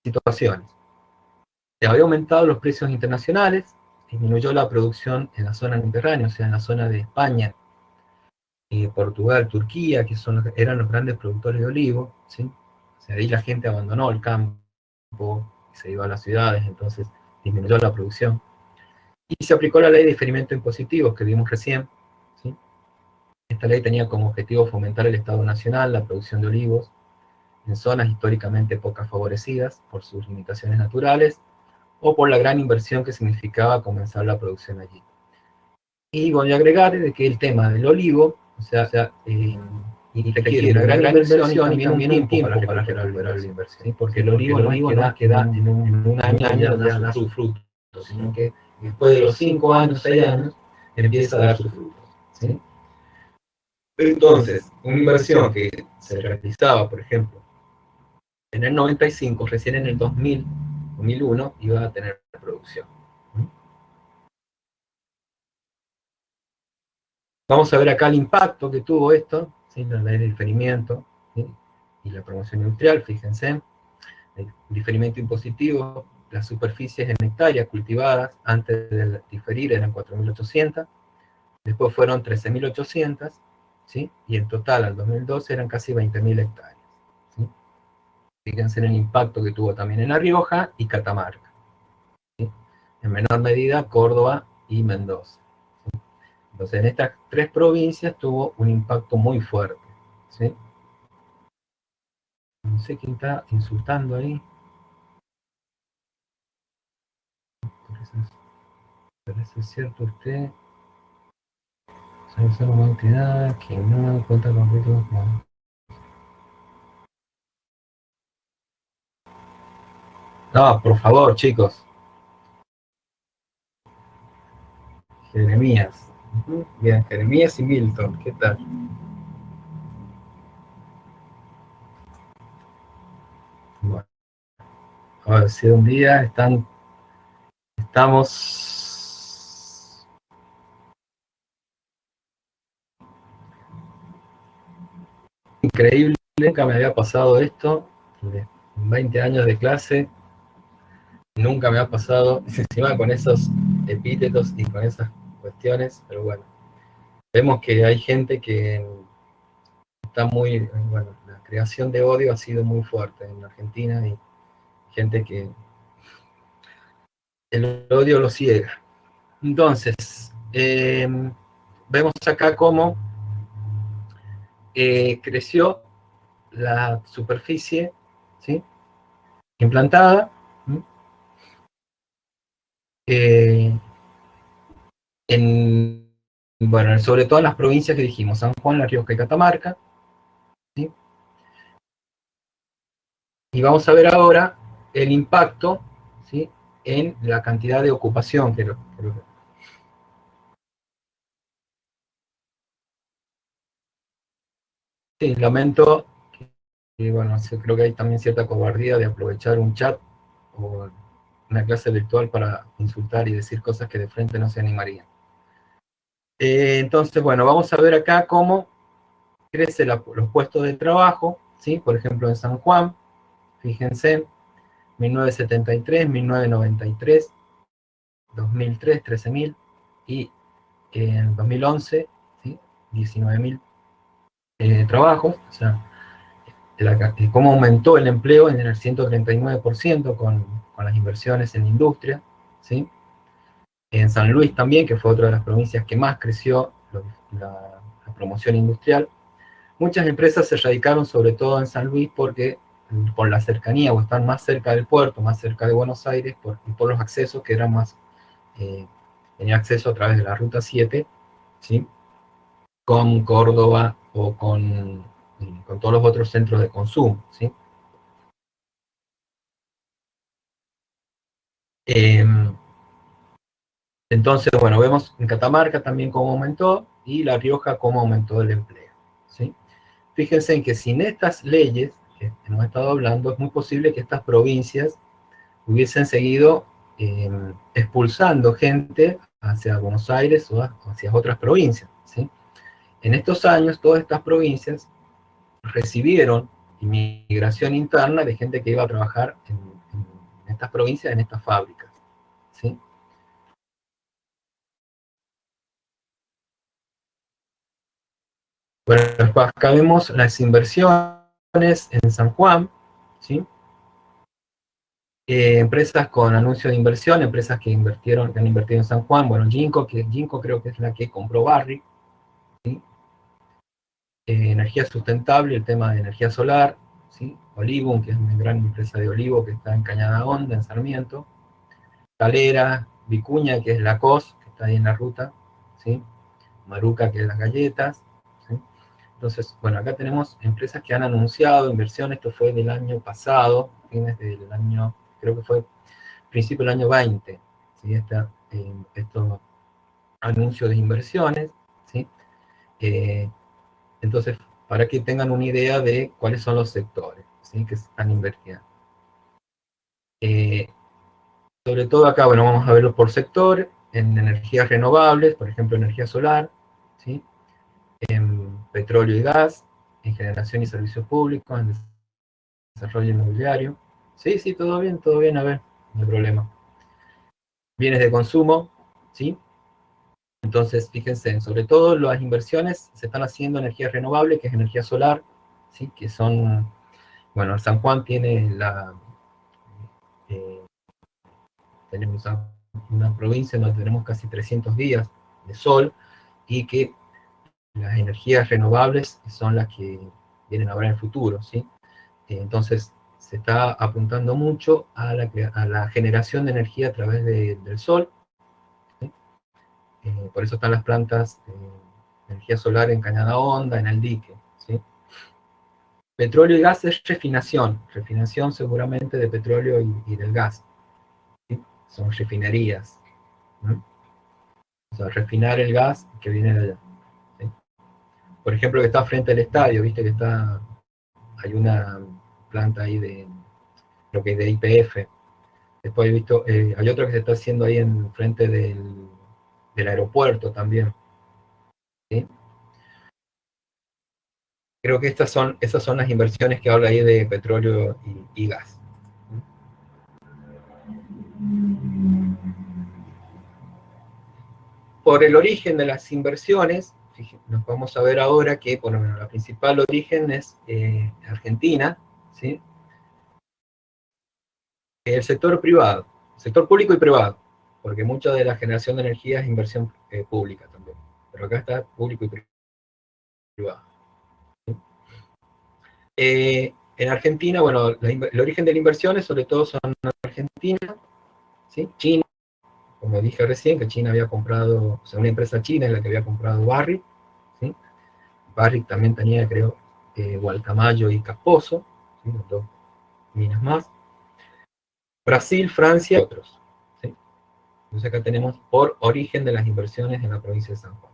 situaciones. Se había aumentado los precios internacionales, disminuyó la producción en la zona mediterránea, o sea, en la zona de España, Portugal, Turquía, que eran los grandes productores de olivo, ¿sí? O sea, ahí la gente abandonó el campo y se iba a las ciudades, entonces disminuyó la producción. Y se aplicó la ley de diferimiento impositivo que vimos recién, ¿sí? Esta ley tenía como objetivo fomentar el Estado Nacional, la producción de olivos, en zonas históricamente pocas favorecidas por sus limitaciones naturales o por la gran inversión que significaba comenzar la producción allí. Y voy a agregar de que el tema del olivo, o sea y requiere una gran inversión y también un tiempo para recuperar la inversión, ¿sí? Porque el olivo no es que da en un año ya da sus frutos, sino que después de los 5 años, 6 años, empieza a dar sus frutos, ¿sí? Entonces, una inversión que se realizaba, por ejemplo, en el 95, recién en el 2000, 2001, iba a tener producción. Vamos a ver acá el impacto que tuvo esto, ¿sí?, la ley de diferimiento, ¿sí?, y la promoción industrial. Fíjense, el diferimiento impositivo, las superficies en hectáreas cultivadas antes de diferir eran 4.800, después fueron 13.800, ¿sí?, y en total al 2012 eran casi 20.000 hectáreas, ¿sí? Fíjense en el impacto que tuvo también en La Rioja y Catamarca, ¿sí?, en menor medida Córdoba y Mendoza. Entonces, en estas 3 provincias tuvo un impacto muy fuerte, ¿sí? No sé quién está insultando ahí. Parece cierto usted. ¿Sabe solo más que nada? Que no cuenta con riesgos. No, por favor, chicos. Jeremías. Bien, Jeremías y Milton, ¿qué tal? Bueno, a ver si un día estamos. Increíble, nunca me había pasado esto. En 20 años de clase, nunca me ha pasado, encima con esos epítetos y con esas cuestiones, pero bueno, vemos que hay gente que está muy, bueno, la creación de odio ha sido muy fuerte en Argentina y gente que el odio lo ciega. Entonces, vemos acá cómo creció la superficie, ¿sí?, implantada, bueno, sobre todo en las provincias que dijimos, San Juan, La Rioja y Catamarca, ¿sí? Y vamos a ver ahora el impacto, ¿sí?, en la cantidad de ocupación Sí, lamento que, bueno, creo que hay también cierta cobardía de aprovechar un chat o una clase virtual para insultar y decir cosas que de frente no se animarían. Entonces, bueno, vamos a ver acá cómo crecen los puestos de trabajo, ¿sí? Por ejemplo, en San Juan, fíjense, 1973, 1993, 2003, 13.000, y en 2011, ¿sí? 19.000 trabajos, o sea, cómo aumentó el empleo en el 139% con las inversiones en la industria, ¿sí? En San Luis también, que fue otra de las provincias que más creció la promoción industrial. Muchas empresas se radicaron sobre todo en San Luis porque por la cercanía o están más cerca del puerto, más cerca de Buenos Aires, y por los accesos que eran más, eh, tenía acceso a través de la Ruta 7, ¿sí? Con Córdoba o con todos los otros centros de consumo, ¿sí? Eh, entonces, bueno, vemos en Catamarca también cómo aumentó y La Rioja cómo aumentó el empleo, ¿sí? Fíjense en que sin estas leyes que hemos estado hablando, es muy posible que estas provincias hubiesen seguido expulsando gente hacia Buenos Aires o hacia otras provincias, ¿sí? En estos años, todas estas provincias recibieron inmigración interna de gente que iba a trabajar en estas provincias, en estas fábricas, ¿sí? Bueno, acá vemos las inversiones en San Juan, ¿sí? Empresas con anuncio de inversión, empresas que invirtieron, que han invertido en San Juan, bueno, Ginkgo creo que es la que compró Barrick, ¿sí? Energía sustentable, el tema de energía solar, ¿sí? Olivum, que es una gran empresa de olivo que está en Cañada Honda, en Sarmiento, Calera, Vicuña, que es la COS, que está ahí en la ruta, ¿sí? Maruca, que es las galletas, ¿sí? Entonces, bueno, acá tenemos empresas que han anunciado inversión, esto fue del año pasado, fines del año, creo que fue principio del año 20, ¿sí? Estos anuncios de inversiones, ¿sí? Eh, entonces, para que tengan una idea de cuáles son los sectores, ¿sí? Que se están invirtiendo. Eh, Sobre todo acá, bueno, vamos a verlo por sector, en energías renovables, por ejemplo, energía solar, ¿sí? En petróleo y gas, en generación y servicios públicos, en desarrollo inmobiliario. Sí, sí, todo bien, a ver, no hay problema. Bienes de consumo, ¿sí? Entonces, fíjense, sobre todo las inversiones se están haciendo en energía renovable, que es energía solar, ¿sí? Que son, bueno, San Juan tiene eh, tenemos una provincia donde tenemos casi 300 días de sol y que las energías renovables son las que vienen ahora en el futuro, ¿sí? Entonces, se está apuntando mucho a la generación de energía a través del sol, ¿sí? Por eso están las plantas de energía solar en Cañada Honda, en el dique, ¿sí? Petróleo y gas es refinación seguramente de petróleo y del gas, ¿sí? Son refinerías, ¿no? O sea, refinar el gas que viene de allá, ¿sí? Por ejemplo, que está frente al estadio, viste que hay una planta ahí de lo que es de IPF. Después he visto, hay otra que se está haciendo ahí en frente del aeropuerto también, ¿sí? Creo que esas son las inversiones que habla ahí de petróleo y gas. Por el origen de las inversiones, nos vamos a ver ahora que, bueno, la principal origen es Argentina, ¿sí? El sector privado, sector público y privado, porque mucha de la generación de energía es inversión pública también, pero acá está público y privado. En Argentina, bueno, el origen de la inversión es sobre todo son Argentina, ¿sí? China, como dije recién, que China había comprado, o sea, una empresa china es la que había comprado Barrick, ¿sí? Barrick también tenía, creo, Gualcamayo y Casposo, ¿sí? Dos minas más. Brasil, Francia y otros, ¿sí? Entonces acá tenemos por origen de las inversiones en la provincia de San Juan.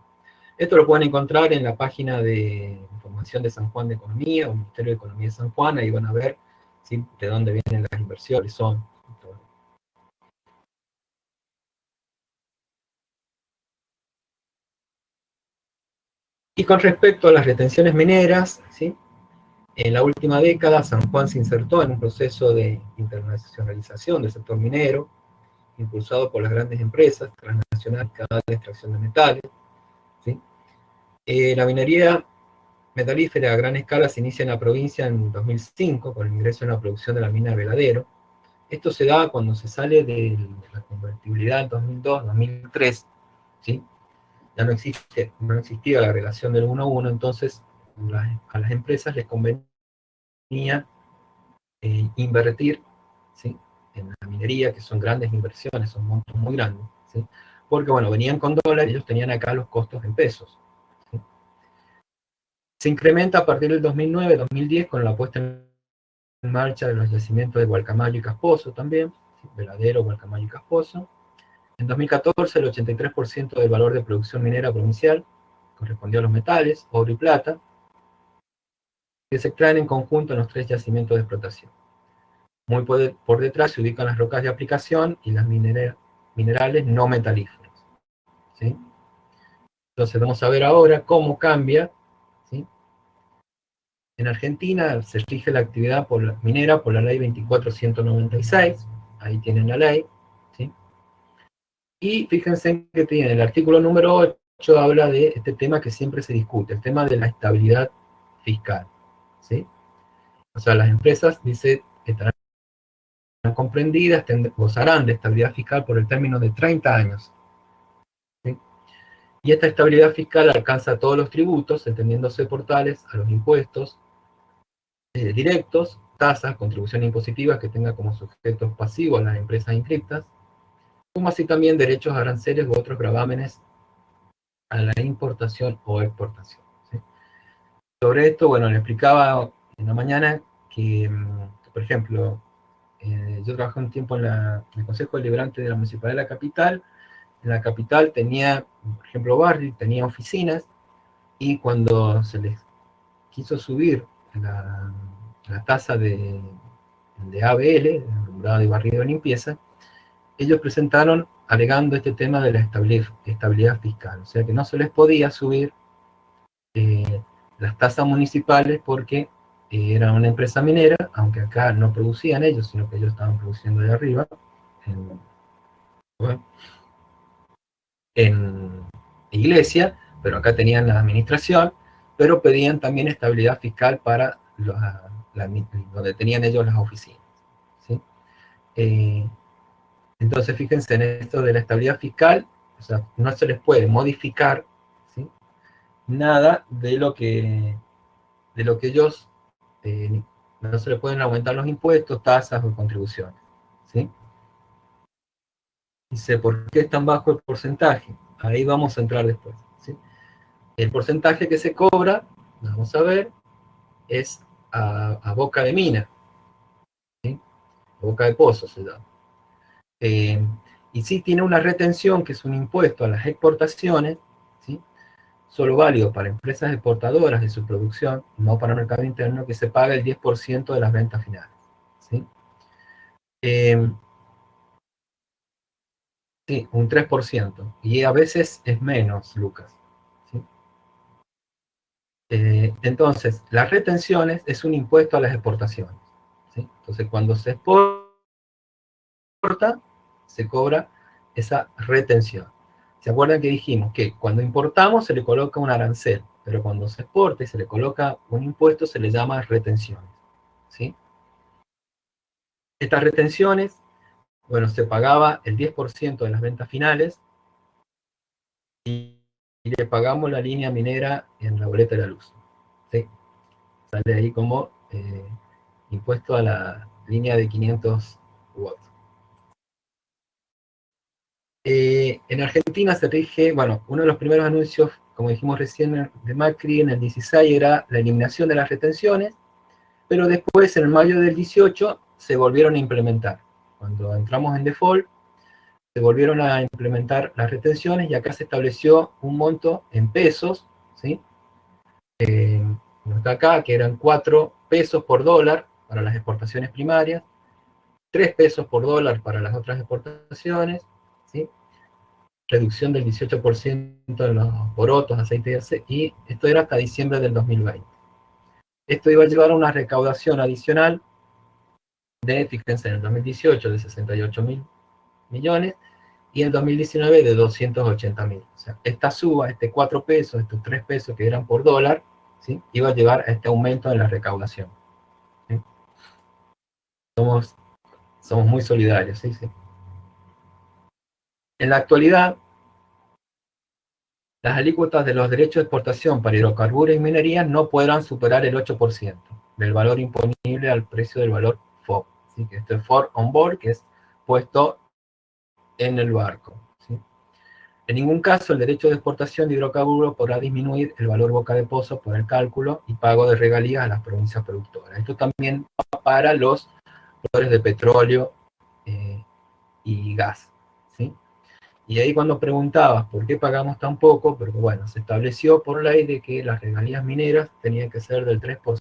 Esto lo pueden encontrar en la página de información de San Juan de Economía, o Ministerio de Economía de San Juan, ahí van a ver, ¿sí? De dónde vienen las inversiones, son. Y con respecto a las retenciones mineras, ¿sí? En la última década, San Juan se insertó en un proceso de internacionalización del sector minero, impulsado por las grandes empresas transnacionales de extracción de metales. ¿Sí? La minería metalífera a gran escala se inicia en la provincia en 2005, con el ingreso en la producción de la mina de Veladero. Esto se da cuando se sale de la convertibilidad en 2002, 2003, ¿sí? Ya no existía la relación del 1 a 1, entonces a las empresas les convenía invertir, ¿sí?, en la minería, que son grandes inversiones, son montos muy grandes, ¿sí? Porque, bueno, venían con dólares y ellos tenían acá los costos en pesos. ¿Sí? Se incrementa a partir del 2009-2010 con la puesta en marcha de los yacimientos de Gualcamayo y Casposo también, ¿sí? Veladero, Gualcamayo y Casposo. En 2014, el 83% del valor de producción minera provincial correspondió a los metales, oro y plata, que se extraen en conjunto en los 3 yacimientos de explotación. Muy por detrás se ubican las rocas de aplicación y las minerales no metalíferos. ¿Sí? Entonces vamos a ver ahora cómo cambia. ¿Sí? En Argentina se rige la actividad minera por la ley 24.196, ahí tienen la ley. ¿Sí? Y fíjense que tiene el artículo número 8, habla de este tema que siempre se discute, el tema de la estabilidad fiscal. ¿Sí? O sea, las empresas, dice, estarán comprendidas, gozarán de estabilidad fiscal por el término de 30 años. ¿Sí? Y esta estabilidad fiscal alcanza todos los tributos, entendiéndose por tales a los impuestos directos, tasas, contribuciones impositivas que tenga como sujetos pasivos las empresas inscriptas, como así también derechos aranceles u otros gravámenes a la importación o exportación. ¿Sí? Sobre esto, bueno, le explicaba en la mañana que, por ejemplo, yo trabajé un tiempo en el Consejo Deliberante de la Municipalidad de la Capital. En la capital tenía, por ejemplo, barrio, tenía oficinas, y cuando se les quiso subir la tasa de ABL, de barrido de limpieza, ellos presentaron alegando este tema de la estabilidad fiscal, o sea que no se les podía subir las tasas municipales porque era una empresa minera, aunque acá no producían ellos, sino que ellos estaban produciendo de arriba, en Iglesia, pero acá tenían la administración, pero pedían también estabilidad fiscal para donde tenían ellos las oficinas. ¿Sí? Entonces, fíjense en esto de la estabilidad fiscal, o sea, no se les puede modificar, ¿sí?, nada de lo que ellos, no se les pueden aumentar los impuestos, tasas o contribuciones. ¿Sí? Dice, ¿por qué es tan bajo el porcentaje? Ahí vamos a entrar después. ¿Sí? El porcentaje que se cobra, vamos a ver, es a boca de mina, ¿sí?, a boca de pozo se llama. Y sí tiene una retención, que es un impuesto a las exportaciones, ¿sí?, solo válido para empresas exportadoras de su producción, no para el mercado interno, que se paga el 10% de las ventas finales. ¿Sí? Sí, un 3%, y a veces es menos, Lucas. ¿Sí? Entonces, las retenciones es un impuesto a las exportaciones. ¿Sí? Entonces, cuando se exporta, se cobra esa retención. ¿Se acuerdan que dijimos que cuando importamos se le coloca un arancel, pero cuando se exporta y se le coloca un impuesto se le llama retenciones? ¿Sí? Estas retenciones, bueno, se pagaba el 10% de las ventas finales, y le pagamos la línea minera en la boleta de la luz. ¿Sí? Sale ahí como impuesto a la línea de 500 watts. En Argentina se rige, bueno, uno de los primeros anuncios, como dijimos recién, de Macri en el 16 era la eliminación de las retenciones, pero después, en el mayo del 18, se volvieron a implementar. Cuando entramos en default, se volvieron a implementar las retenciones, y acá se estableció un monto en pesos, ¿sí? No está acá, que eran 4 pesos por dólar para las exportaciones primarias, 3 pesos por dólar para las otras exportaciones, ¿sí?, reducción del 18% en los porotos, aceite y esto era hasta diciembre del 2020. Esto iba a llevar a una recaudación adicional de, fíjense, en el 2018 de 68.000 millones, y en 2019 de 280.000. O sea, esta suba, este 4 pesos, estos 3 pesos que eran por dólar, ¿sí?, iba a llevar a este aumento en la recaudación. ¿Sí? Somos muy solidarios, ¿sí? Sí. En la actualidad, las alícuotas de los derechos de exportación para hidrocarburos y minería no podrán superar el 8% del valor imponible al precio del valor FOB. ¿Sí? Esto es for on board, que es puesto en el barco. ¿Sí? En ningún caso el derecho de exportación de hidrocarburos podrá disminuir el valor boca de pozo por el cálculo y pago de regalías a las provincias productoras. Esto también va para los productores de petróleo y gas. ¿Sí? Y ahí cuando preguntabas por qué pagamos tan poco, porque bueno, se estableció por ley de que las regalías mineras tenían que ser del 3%,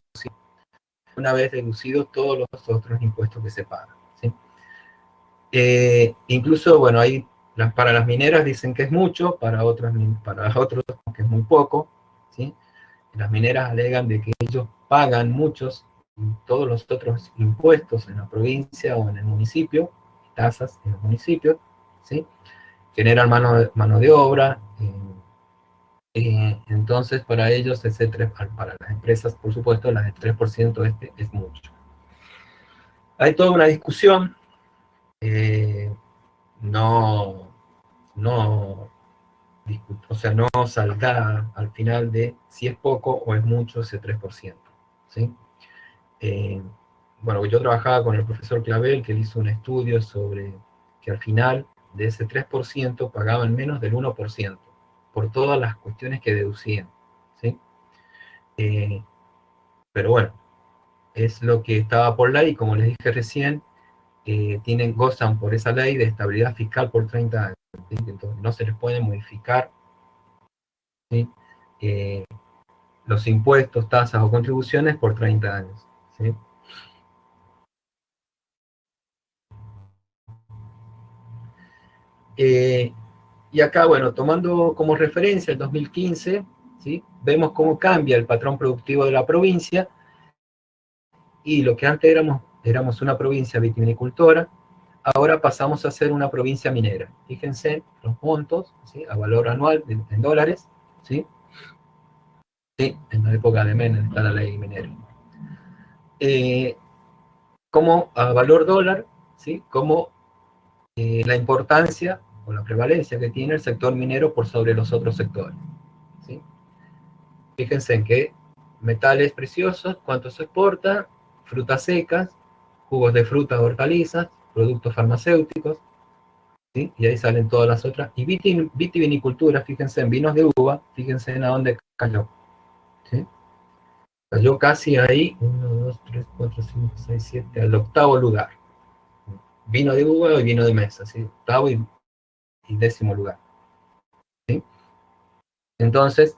una vez deducidos todos los otros impuestos que se pagan. ¿Sí? Incluso, bueno, ahí para las mineras dicen que es mucho, para otros que es muy poco. ¿Sí? Las mineras alegan de que ellos pagan todos los otros impuestos en la provincia o en el municipio, tasas en los municipios, ¿sí?, generan mano de obra, entonces para ellos para las empresas, por supuesto, el 3% es mucho. Hay toda una discusión, no, no, o sea, no saldrá al final de si es poco o es mucho ese 3%. ¿Sí? Bueno, yo trabajaba con el profesor Clavel, que él hizo un estudio sobre que al final de ese 3% pagaban menos del 1% por todas las cuestiones que deducían. ¿Sí? Pero bueno, es lo que estaba por ley, como les dije recién, gozan por esa ley de estabilidad fiscal por 30 años. ¿Sí? Entonces no se les puede modificar, ¿sí?, los impuestos, tasas o contribuciones por 30 años. ¿Sí? Y acá, bueno, tomando como referencia el 2015, ¿sí?, vemos cómo cambia el patrón productivo de la provincia, y lo que antes éramos una provincia vitivinicultora, ahora pasamos a ser una provincia minera. Fíjense los montos, ¿sí?, a valor anual en dólares, ¿sí? Sí, en la época de Menem está la ley minera. Como a valor dólar, ¿sí?, como la importancia o la prevalencia que tiene el sector minero por sobre los otros sectores. ¿Sí? Fíjense en que metales preciosos, cuánto se exporta, frutas secas, jugos de frutas, hortalizas, productos farmacéuticos, ¿sí?, y ahí salen todas las otras. Y vitivinicultura, fíjense en vinos de uva, fíjense en a dónde cayó. ¿Sí? Cayó casi ahí, 1, 2, 3, 4, 5, 6, 7, al octavo lugar. Vino de uva y vino de mesa, ¿sí?, octavo y 10º lugar. ¿Sí? Entonces,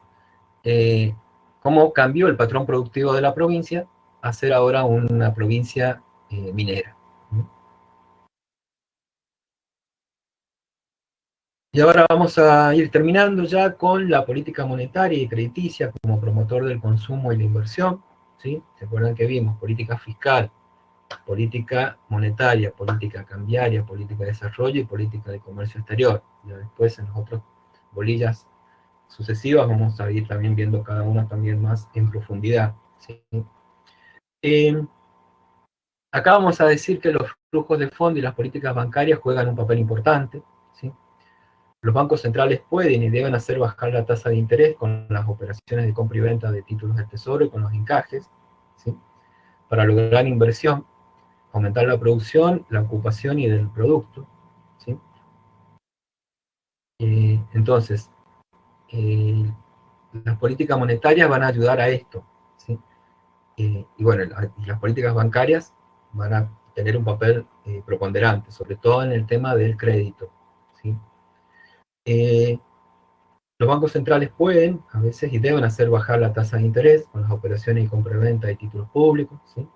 cómo cambió el patrón productivo de la provincia a ser ahora una provincia minera. Y ahora vamos a ir terminando ya con la política monetaria y crediticia como promotor del consumo y la inversión. ¿Sí? ¿Se acuerdan que vimos política fiscal, política monetaria, política cambiaria, política de desarrollo y política de comercio exterior? Ya después en las otras bolillas sucesivas vamos a ir también viendo cada una también más en profundidad. ¿Sí? Acá vamos a decir que los flujos de fondo y las políticas bancarias juegan un papel importante. ¿Sí? Los bancos centrales pueden y deben hacer bajar la tasa de interés con las operaciones de compra y venta de títulos del tesoro y con los encajes, ¿sí?, para lograr inversión, aumentar la producción, la ocupación y del producto. ¿Sí? Entonces, las políticas monetarias van a ayudar a esto. ¿Sí? Y bueno, y las políticas bancarias van a tener un papel preponderante, sobre todo en el tema del crédito. ¿Sí? Los bancos centrales pueden, a veces, y deben hacer bajar la tasa de interés con las operaciones y compra-venta de títulos públicos. ¿Sí?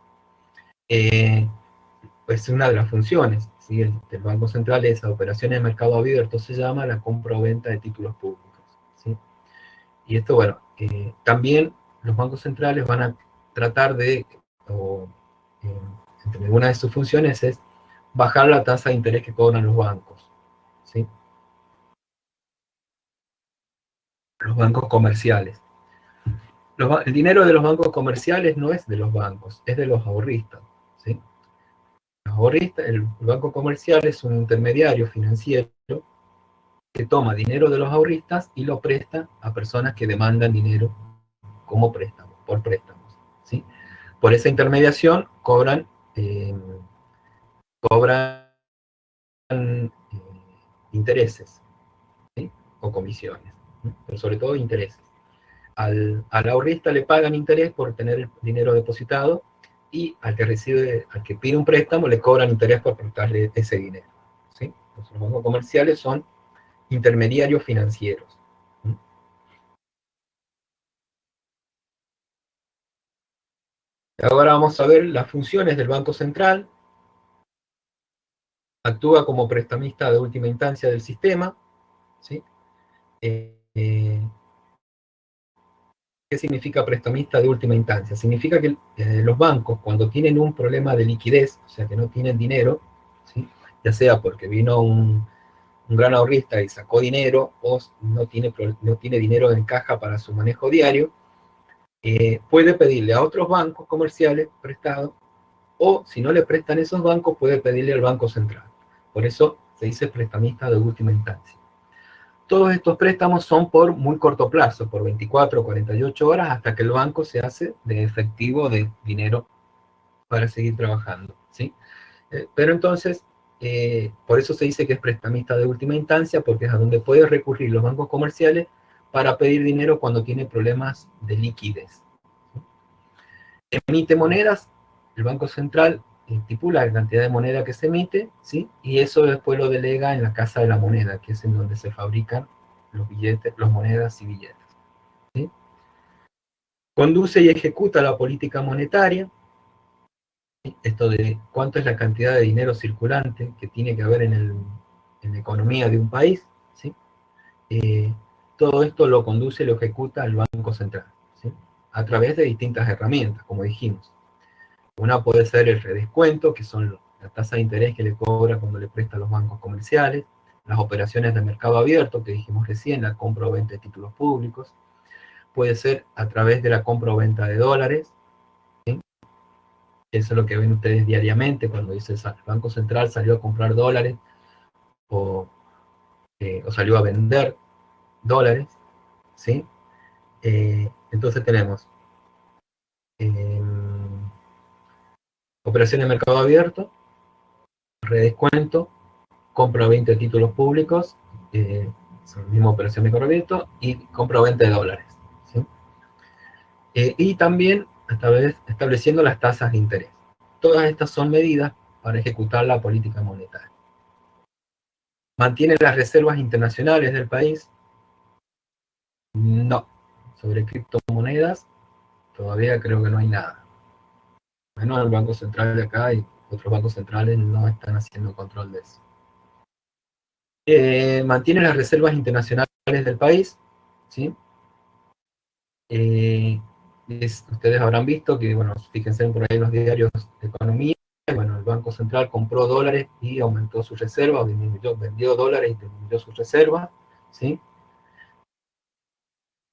Es una de las funciones, ¿sí?, del Banco Central, esa operaciones de mercado abierto se llama la compra o venta de títulos públicos. ¿Sí? Y esto, bueno, también los bancos centrales van a tratar de, o entre una de sus funciones es bajar la tasa de interés que cobran los bancos, ¿sí? Los bancos comerciales. El dinero de los bancos comerciales no es de los bancos, es de los ahorristas, ¿sí? Los ahorristas, el banco comercial es un intermediario financiero que toma dinero de los ahorristas y lo presta a personas que demandan dinero como préstamo, por préstamos, ¿sí? Por esa intermediación eh, cobran intereses, ¿sí? O comisiones, ¿sí? Pero sobre todo intereses. Al ahorrista le pagan interés por tener el dinero depositado y al que pide un préstamo le cobran interés por prestarle ese dinero, ¿sí? Los bancos comerciales son intermediarios financieros. Ahora vamos a ver las funciones del Banco Central. Actúa como prestamista de última instancia del sistema, ¿sí? ¿Qué significa prestamista de última instancia? Significa que los bancos, cuando tienen un problema de liquidez, o sea, que no tienen dinero, ¿sí? Ya sea porque vino un gran ahorrista y sacó dinero, o no tiene dinero en caja para su manejo diario, puede pedirle a otros bancos comerciales prestado, o si no le prestan esos bancos, puede pedirle al Banco Central. Por eso se dice prestamista de última instancia. Todos estos préstamos son por muy corto plazo, por 24 o 48 horas, hasta que el banco se hace de efectivo de dinero para seguir trabajando, ¿sí? Pero entonces, por eso se dice que es prestamista de última instancia, porque es a donde pueden recurrir los bancos comerciales para pedir dinero cuando tiene problemas de liquidez. Emite monedas, el Banco Central estipula la cantidad de moneda que se emite, ¿sí? Y eso después lo delega en la Casa de la Moneda, que es en donde se fabrican los billetes, las monedas y billetes, ¿sí? Conduce y ejecuta la política monetaria, ¿sí? Esto de cuánto es la cantidad de dinero circulante que tiene que haber en la economía de un país, ¿sí? Todo esto lo conduce y lo ejecuta el Banco Central, ¿sí? A través de distintas herramientas, como dijimos. Una puede ser el redescuento, que son la tasa de interés que le cobra cuando le presta a los bancos comerciales, las operaciones de mercado abierto, que dijimos recién, la compra o venta de títulos públicos. Puede ser a través de la compra o venta de dólares, ¿sí? Eso es lo que ven ustedes diariamente, cuando dice el Banco Central salió a comprar dólares o salió a vender dólares, ¿sí? Entonces tenemos eh, operaciones de mercado abierto, redescuento, compra o venta de títulos públicos, es la misma operación de corrimiento, y compra o venta de dólares, ¿sí? Y también estableciendo las tasas de interés. Todas estas son medidas para ejecutar la política monetaria. ¿Mantiene las reservas internacionales del país? No. Sobre criptomonedas, todavía creo que no hay nada. Bueno, el Banco Central de acá y otros bancos centrales no están haciendo control de eso. Mantiene las reservas internacionales del país, ¿sí? Ustedes habrán visto que, bueno, fíjense por ahí en los diarios de economía, bueno, el Banco Central compró dólares y aumentó sus reservas, vendió dólares y disminuyó sus reservas, ¿sí?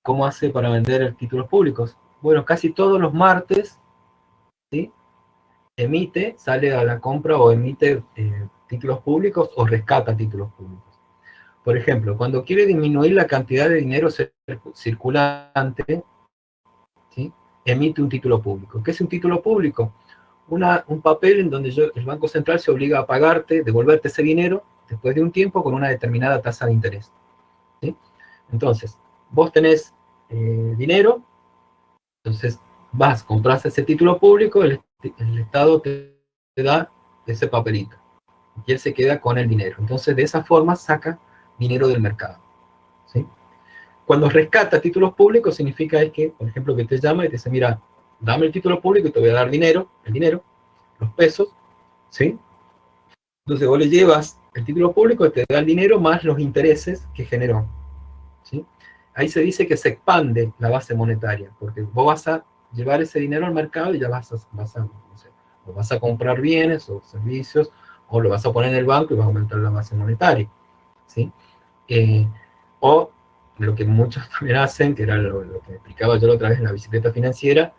¿Cómo hace para vender títulos públicos? Bueno, casi todos los martes, ¿sí? Sale a la compra o emite títulos públicos o rescata títulos públicos. Por ejemplo, cuando quiere disminuir la cantidad de dinero circulante, ¿sí? Emite un título público. ¿Qué es un título público? Un papel en donde el Banco Central se obliga a pagarte, devolverte ese dinero después de un tiempo con una determinada tasa de interés, ¿sí? Entonces, vos tenés dinero, entonces compras ese título público, el Estado te da ese papelito y él se queda con el dinero. Entonces, de esa forma saca dinero del mercado, ¿sí? Cuando rescata títulos públicos significa es que, por ejemplo, que te llama y te dice, mira, dame el título público y te voy a dar dinero, los pesos, ¿sí? Entonces vos le llevas el título público y te da el dinero más los intereses que generó, ¿sí? Ahí se dice que se expande la base monetaria, porque vos vas a llevar ese dinero al mercado y ya no sé, o vas a comprar bienes o servicios, o lo vas a poner en el banco y vas a aumentar la base monetaria, ¿sí? Eh, o lo que muchos también hacen, que era lo que explicaba yo la otra vez en la bicicleta financiera,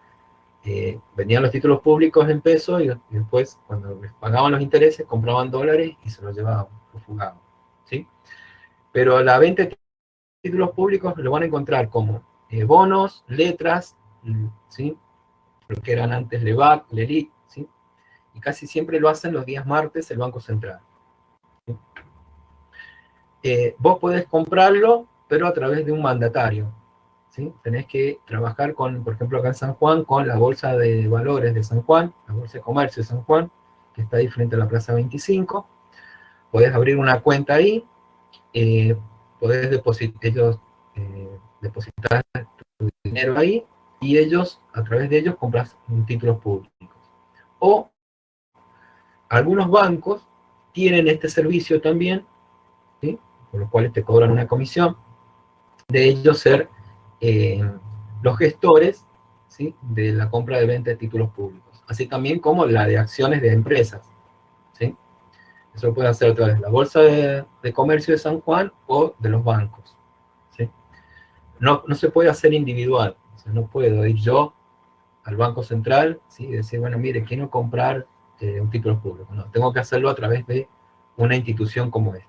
vendían los títulos públicos en pesos y después, cuando les pagaban los intereses, compraban dólares y se los llevaban, los fugaban, ¿sí? Pero la venta de títulos públicos lo van a encontrar como bonos, letras, ¿sí? Lo que eran antes LEVAC, LELIC, ¿sí? Y casi siempre lo hacen los días martes el Banco Central. ¿Sí? Vos podés comprarlo, pero a través de un mandatario, ¿sí? Tenés que trabajar con, por ejemplo, acá en San Juan, con la Bolsa de Valores de San Juan, la Bolsa de Comercio de San Juan, que está ahí frente a la Plaza 25. Podés abrir una cuenta ahí, podés depositar tu dinero ahí, y ellos, a través de ellos, compras títulos públicos. O algunos bancos tienen este servicio también, ¿sí? Por los cuales te cobran una comisión, de ellos ser los gestores, ¿sí? De la compra de venta de títulos públicos, así también como la de acciones de empresas, ¿sí? Eso lo puede hacer a través de la Bolsa de Comercio de San Juan o de los bancos, ¿sí? No se puede hacer individual, o sea, no puedo ir yo al Banco Central, ¿sí? Y decir, bueno, mire, quiero comprar un título público. No, tengo que hacerlo a través de una institución como esta.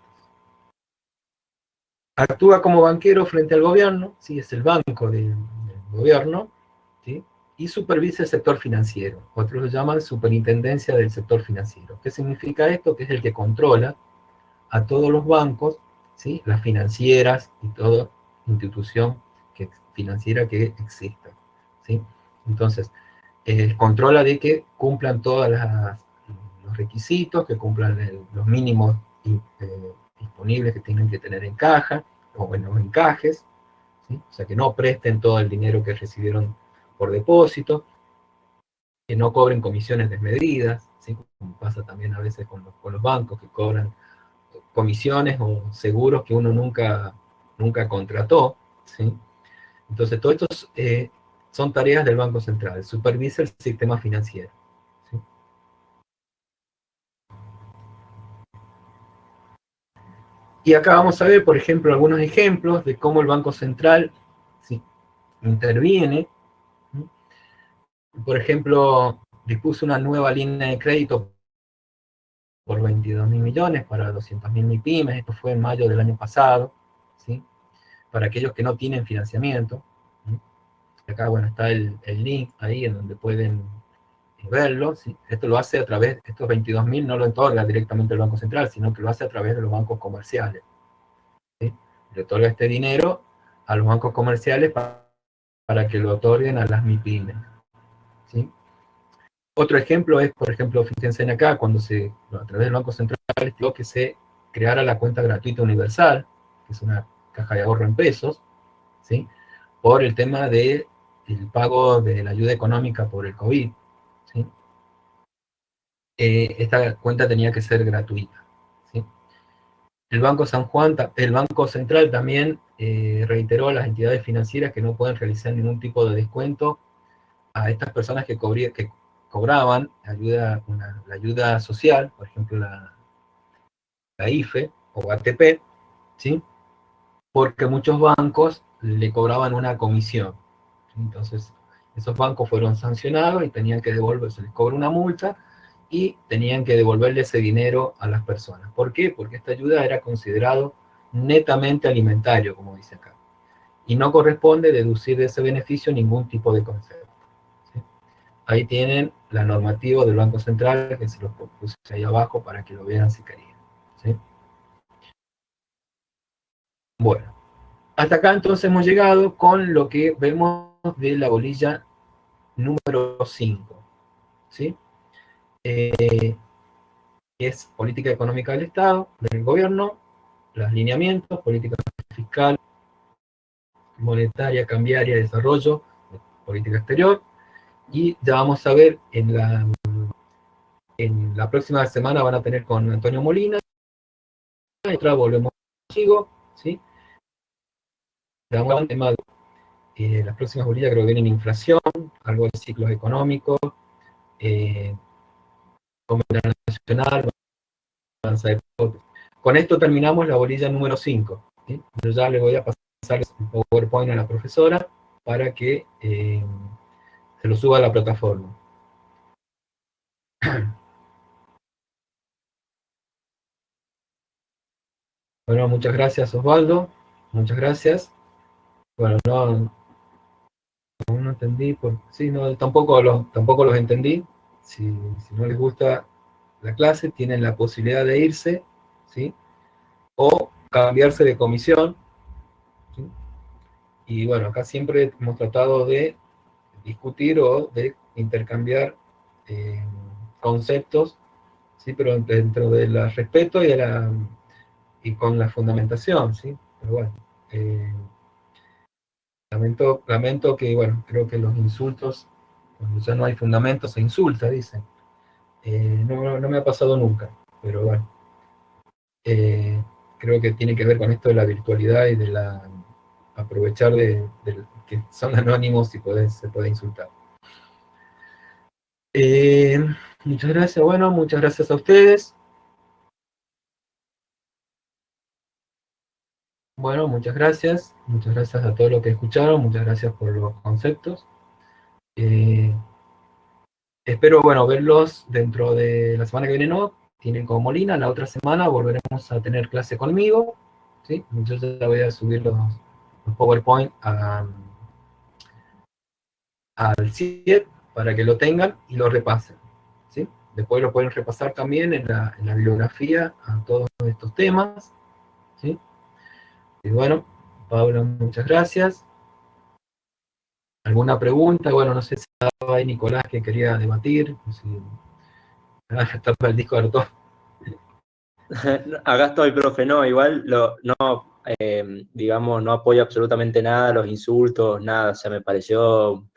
Actúa como banquero frente al gobierno, ¿sí? Es el banco del gobierno, ¿sí? Y supervisa el sector financiero. Otros lo llaman superintendencia del sector financiero. ¿Qué significa esto? Que es el que controla a todos los bancos, ¿sí? Las financieras y toda institución financiera que exista, ¿sí? Entonces, controla de que cumplan todos los requisitos, que cumplan los mínimos disponibles que tienen que tener en caja, o en los encajes, ¿sí? O sea, que no presten todo el dinero que recibieron por depósito, que no cobren comisiones desmedidas, ¿sí? Como pasa también a veces con los bancos, que cobran comisiones o seguros que uno nunca contrató, ¿sí? Entonces, todo esto son tareas del Banco Central, supervisa el sistema financiero, ¿sí? Y acá vamos a ver, por ejemplo, algunos ejemplos de cómo el Banco Central, ¿sí? Interviene. ¿Sí? Por ejemplo, dispuso una nueva línea de crédito por 22.000 millones para 200.000 MIPYMES, esto fue en mayo del año pasado, ¿sí? Para aquellos que no tienen financiamiento. ¿Sí? Acá, bueno, está el link ahí en donde pueden verlo, ¿sí? Esto lo hace a través, estos 22.000 no lo otorga directamente el Banco Central, sino que lo hace a través de los bancos comerciales, ¿sí? Le otorga este dinero a los bancos comerciales para que lo otorguen a las MIPYMES, ¿sí? Otro ejemplo es, por ejemplo, fíjense en acá, cuando a través del Banco Central pidió que se creara la cuenta gratuita universal, que es una caja de ahorro en pesos, ¿sí? Por el tema del pago de la ayuda económica por el COVID, ¿sí? Esta cuenta tenía que ser gratuita, ¿sí? El Banco Central también reiteró a las entidades financieras que no pueden realizar ningún tipo de descuento a estas personas que cobraban la ayuda social, por ejemplo la IFE o ATP, ¿sí? Porque muchos bancos le cobraban una comisión. Entonces, esos bancos fueron sancionados y tenían que se les cobra una multa y tenían que devolverle ese dinero a las personas. ¿Por qué? Porque esta ayuda era considerado netamente alimentario, como dice acá, y no corresponde deducir de ese beneficio ningún tipo de concepto, ¿sí? Ahí tienen la normativa del Banco Central, que se los puse ahí abajo para que lo vean si querían, ¿sí? Bueno, hasta acá entonces hemos llegado con lo que vemos de la bolilla número 5, ¿sí? Es política económica del Estado, del gobierno, los lineamientos, política fiscal, monetaria, cambiaria, desarrollo, política exterior, y ya vamos a ver en la próxima semana van a tener con Antonio Molina, y otra volvemos consigo, ¿sí? Vamos al tema de las próximas bolillas, creo que vienen inflación, algo de ciclos económicos, como internacional, balanza de pagos. Con esto terminamos la bolilla número 5. ¿Sí? Yo ya le voy a pasar el PowerPoint a la profesora para que se lo suba a la plataforma. Bueno, muchas gracias Osvaldo, muchas gracias. Bueno, no entendí, sí, no, tampoco los entendí. Si no les gusta la clase, tienen la posibilidad de irse, ¿sí? O cambiarse de comisión, ¿sí? Y bueno, acá siempre hemos tratado de discutir o de intercambiar conceptos, ¿sí? Pero dentro del respeto y con la fundamentación, ¿sí? Pero bueno, lamento que, bueno, creo que los insultos, cuando ya no hay fundamento, se insulta, dicen. No me ha pasado nunca, pero bueno, creo que tiene que ver con esto de la virtualidad y de aprovechar de que son anónimos y se puede insultar. Muchas gracias, bueno, muchas gracias a ustedes. Bueno, muchas gracias a todos los que escucharon, muchas gracias por los conceptos. Espero, bueno, verlos dentro de la semana que viene, no, tienen como Molina, la otra semana volveremos a tener clase conmigo, ¿sí? Yo ya voy a subir los PowerPoint al CIEP para que lo tengan y lo repasen, ¿sí? Después lo pueden repasar también en la bibliografía a todos estos temas, ¿sí? Y bueno, Pablo, muchas gracias. ¿Alguna pregunta? Bueno, no sé si estaba ahí Nicolás que quería debatir, si está para el disco de todo. Acá estoy, profe, no, igual digamos, no apoyo absolutamente nada, los insultos, nada, o sea, me pareció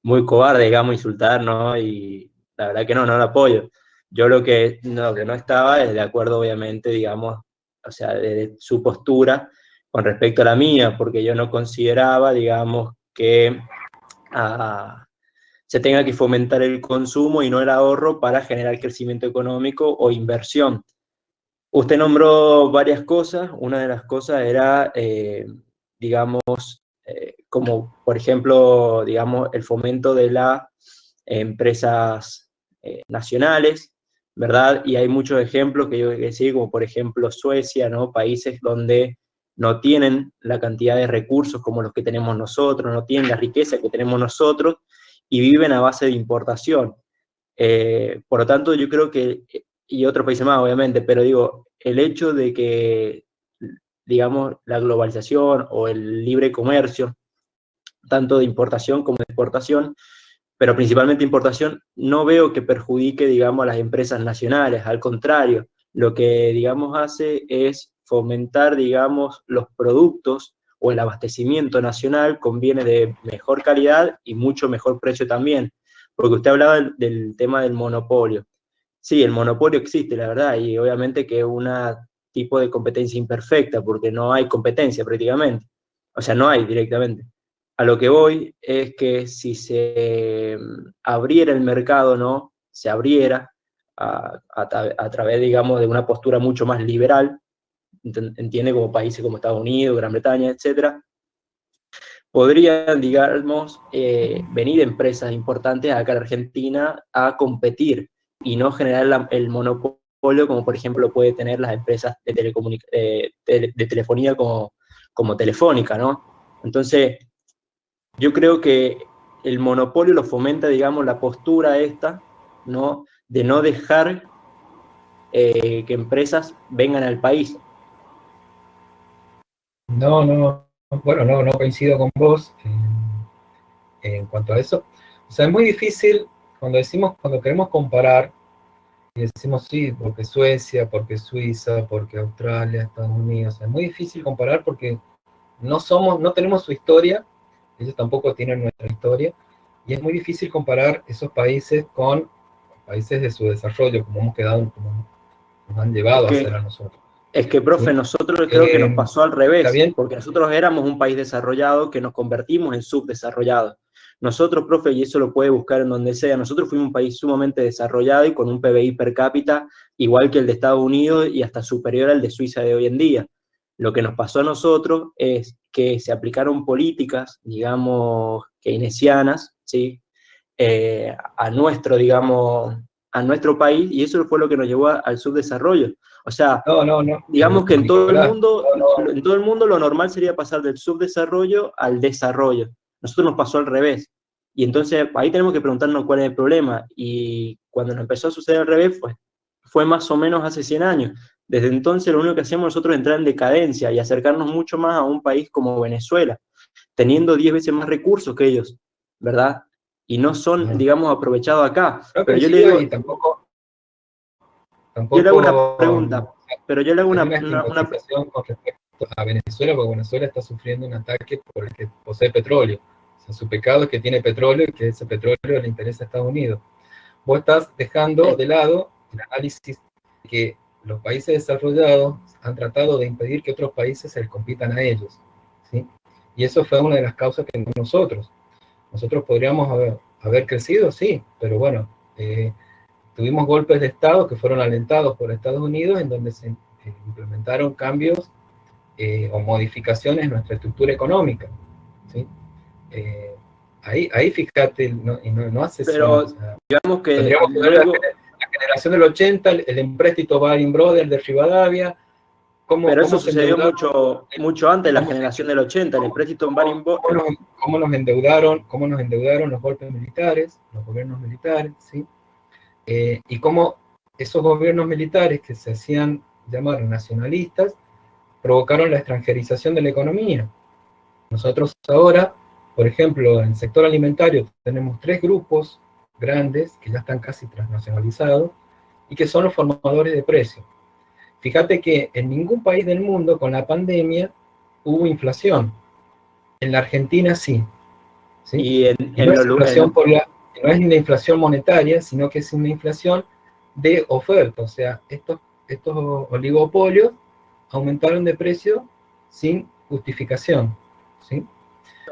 muy cobarde, digamos, insultar, ¿no? Y la verdad que no lo apoyo. Yo lo que no estaba es de acuerdo, obviamente, digamos, o sea, de su postura con respecto a la mía, porque yo no consideraba, digamos, que se tenga que fomentar el consumo y no el ahorro para generar crecimiento económico o inversión. Usted nombró varias cosas, una de las cosas era, digamos, como por ejemplo, digamos, el fomento de las empresas nacionales, ¿verdad? Y hay muchos ejemplos que yo que sí, como por ejemplo Suecia, ¿no? Países donde no tienen la cantidad de recursos como los que tenemos nosotros, no tienen la riqueza que tenemos nosotros y viven a base de importación. Por lo tanto, yo creo que, y otros países más, obviamente, pero digo, el hecho de que, digamos, la globalización o el libre comercio, tanto de importación como de exportación, pero principalmente importación, no veo que perjudique, digamos, a las empresas nacionales, al contrario, lo que, digamos, hace es fomentar, digamos, los productos o el abastecimiento nacional con bienes de mejor calidad y mucho mejor precio también, porque usted hablaba del tema del monopolio. Sí, el monopolio existe, la verdad, y obviamente que es un tipo de competencia imperfecta, porque no hay competencia prácticamente, o sea, no hay directamente. A lo que voy es que si se abriera el mercado, ¿no? Se abriera a través, digamos, de una postura mucho más liberal, entiende, como países como Estados Unidos, Gran Bretaña, etcétera, podrían, digamos, venir empresas importantes acá a la Argentina a competir y no generar el monopolio como, por ejemplo, puede tener las empresas de telefonía como Telefónica, ¿no? Entonces, yo creo que el monopolio lo fomenta, digamos, la postura esta, ¿no? De no dejar que empresas vengan al país. No coincido con vos en cuanto a eso. O sea, es muy difícil cuando queremos comparar y decimos sí, porque Suecia, porque Suiza, porque Australia, Estados Unidos, es muy difícil comparar porque no tenemos su historia, ellos tampoco tienen nuestra historia, y es muy difícil comparar esos países con países de su desarrollo, como hemos quedado, como nos han llevado a ser a nosotros. Es que, profe, ¿Sí? nosotros creo que nos pasó al ¿Está revés, bien? porque nosotros éramos un país desarrollado que nos convertimos en subdesarrollados. Nosotros, profe, y eso lo puede buscar en donde sea, nosotros fuimos un país sumamente desarrollado y con un PBI per cápita igual que el de Estados Unidos y hasta superior al de Suiza de hoy en día. Lo que nos pasó a nosotros es que se aplicaron políticas, digamos, keynesianas, ¿sí? A nuestro, digamos, a nuestro país, y eso fue lo que nos llevó al subdesarrollo. O sea, No, digamos que Nicolás, en todo el mundo lo normal sería pasar del subdesarrollo al desarrollo. Nosotros nos pasó al revés. Y entonces ahí tenemos que preguntarnos cuál es el problema. Y cuando nos empezó a suceder al revés, fue más o menos hace 100 años. Desde entonces lo único que hacíamos nosotros es entrar en decadencia y acercarnos mucho más a un país como Venezuela, teniendo 10 veces más recursos que ellos, ¿verdad? Y no son, digamos, aprovechados acá. No Pero yo le digo, y tampoco yo le hago una pregunta, pero yo le hago hay una una estigmatización con respecto a Venezuela, porque Venezuela está sufriendo un ataque por el que posee petróleo. O sea, su pecado es que tiene petróleo y que ese petróleo le interesa a Estados Unidos. Vos estás dejando de lado el análisis de que los países desarrollados han tratado de impedir que otros países se les compitan a ellos, ¿sí? Y eso fue una de las causas que nosotros podríamos haber crecido, sí, pero bueno, tuvimos golpes de Estado que fueron alentados por Estados Unidos, en donde se implementaron cambios o modificaciones en nuestra estructura económica, ¿sí? Ahí fíjate, no hace pero o sea, digamos que tendríamos que ver luego, la generación del 80, el empréstito Baring Brothers de Rivadavia, pero eso cómo se sucedió endeudaron, mucho antes de la generación del 80, el empréstito en Baring cómo nos endeudaron los golpes militares, los gobiernos militares, ¿sí? Y cómo esos gobiernos militares que se hacían llamar nacionalistas provocaron la extranjerización de la economía. Nosotros ahora, por ejemplo, en el sector alimentario tenemos 3 grupos grandes que ya están casi transnacionalizados y que son los formadores de precios. Fíjate que en ningún país del mundo con la pandemia hubo inflación. En la Argentina sí. ¿Sí? y Y no es inflación no es una inflación monetaria, sino que es una inflación de oferta. O sea, estos oligopolios aumentaron de precio sin justificación, ¿sí?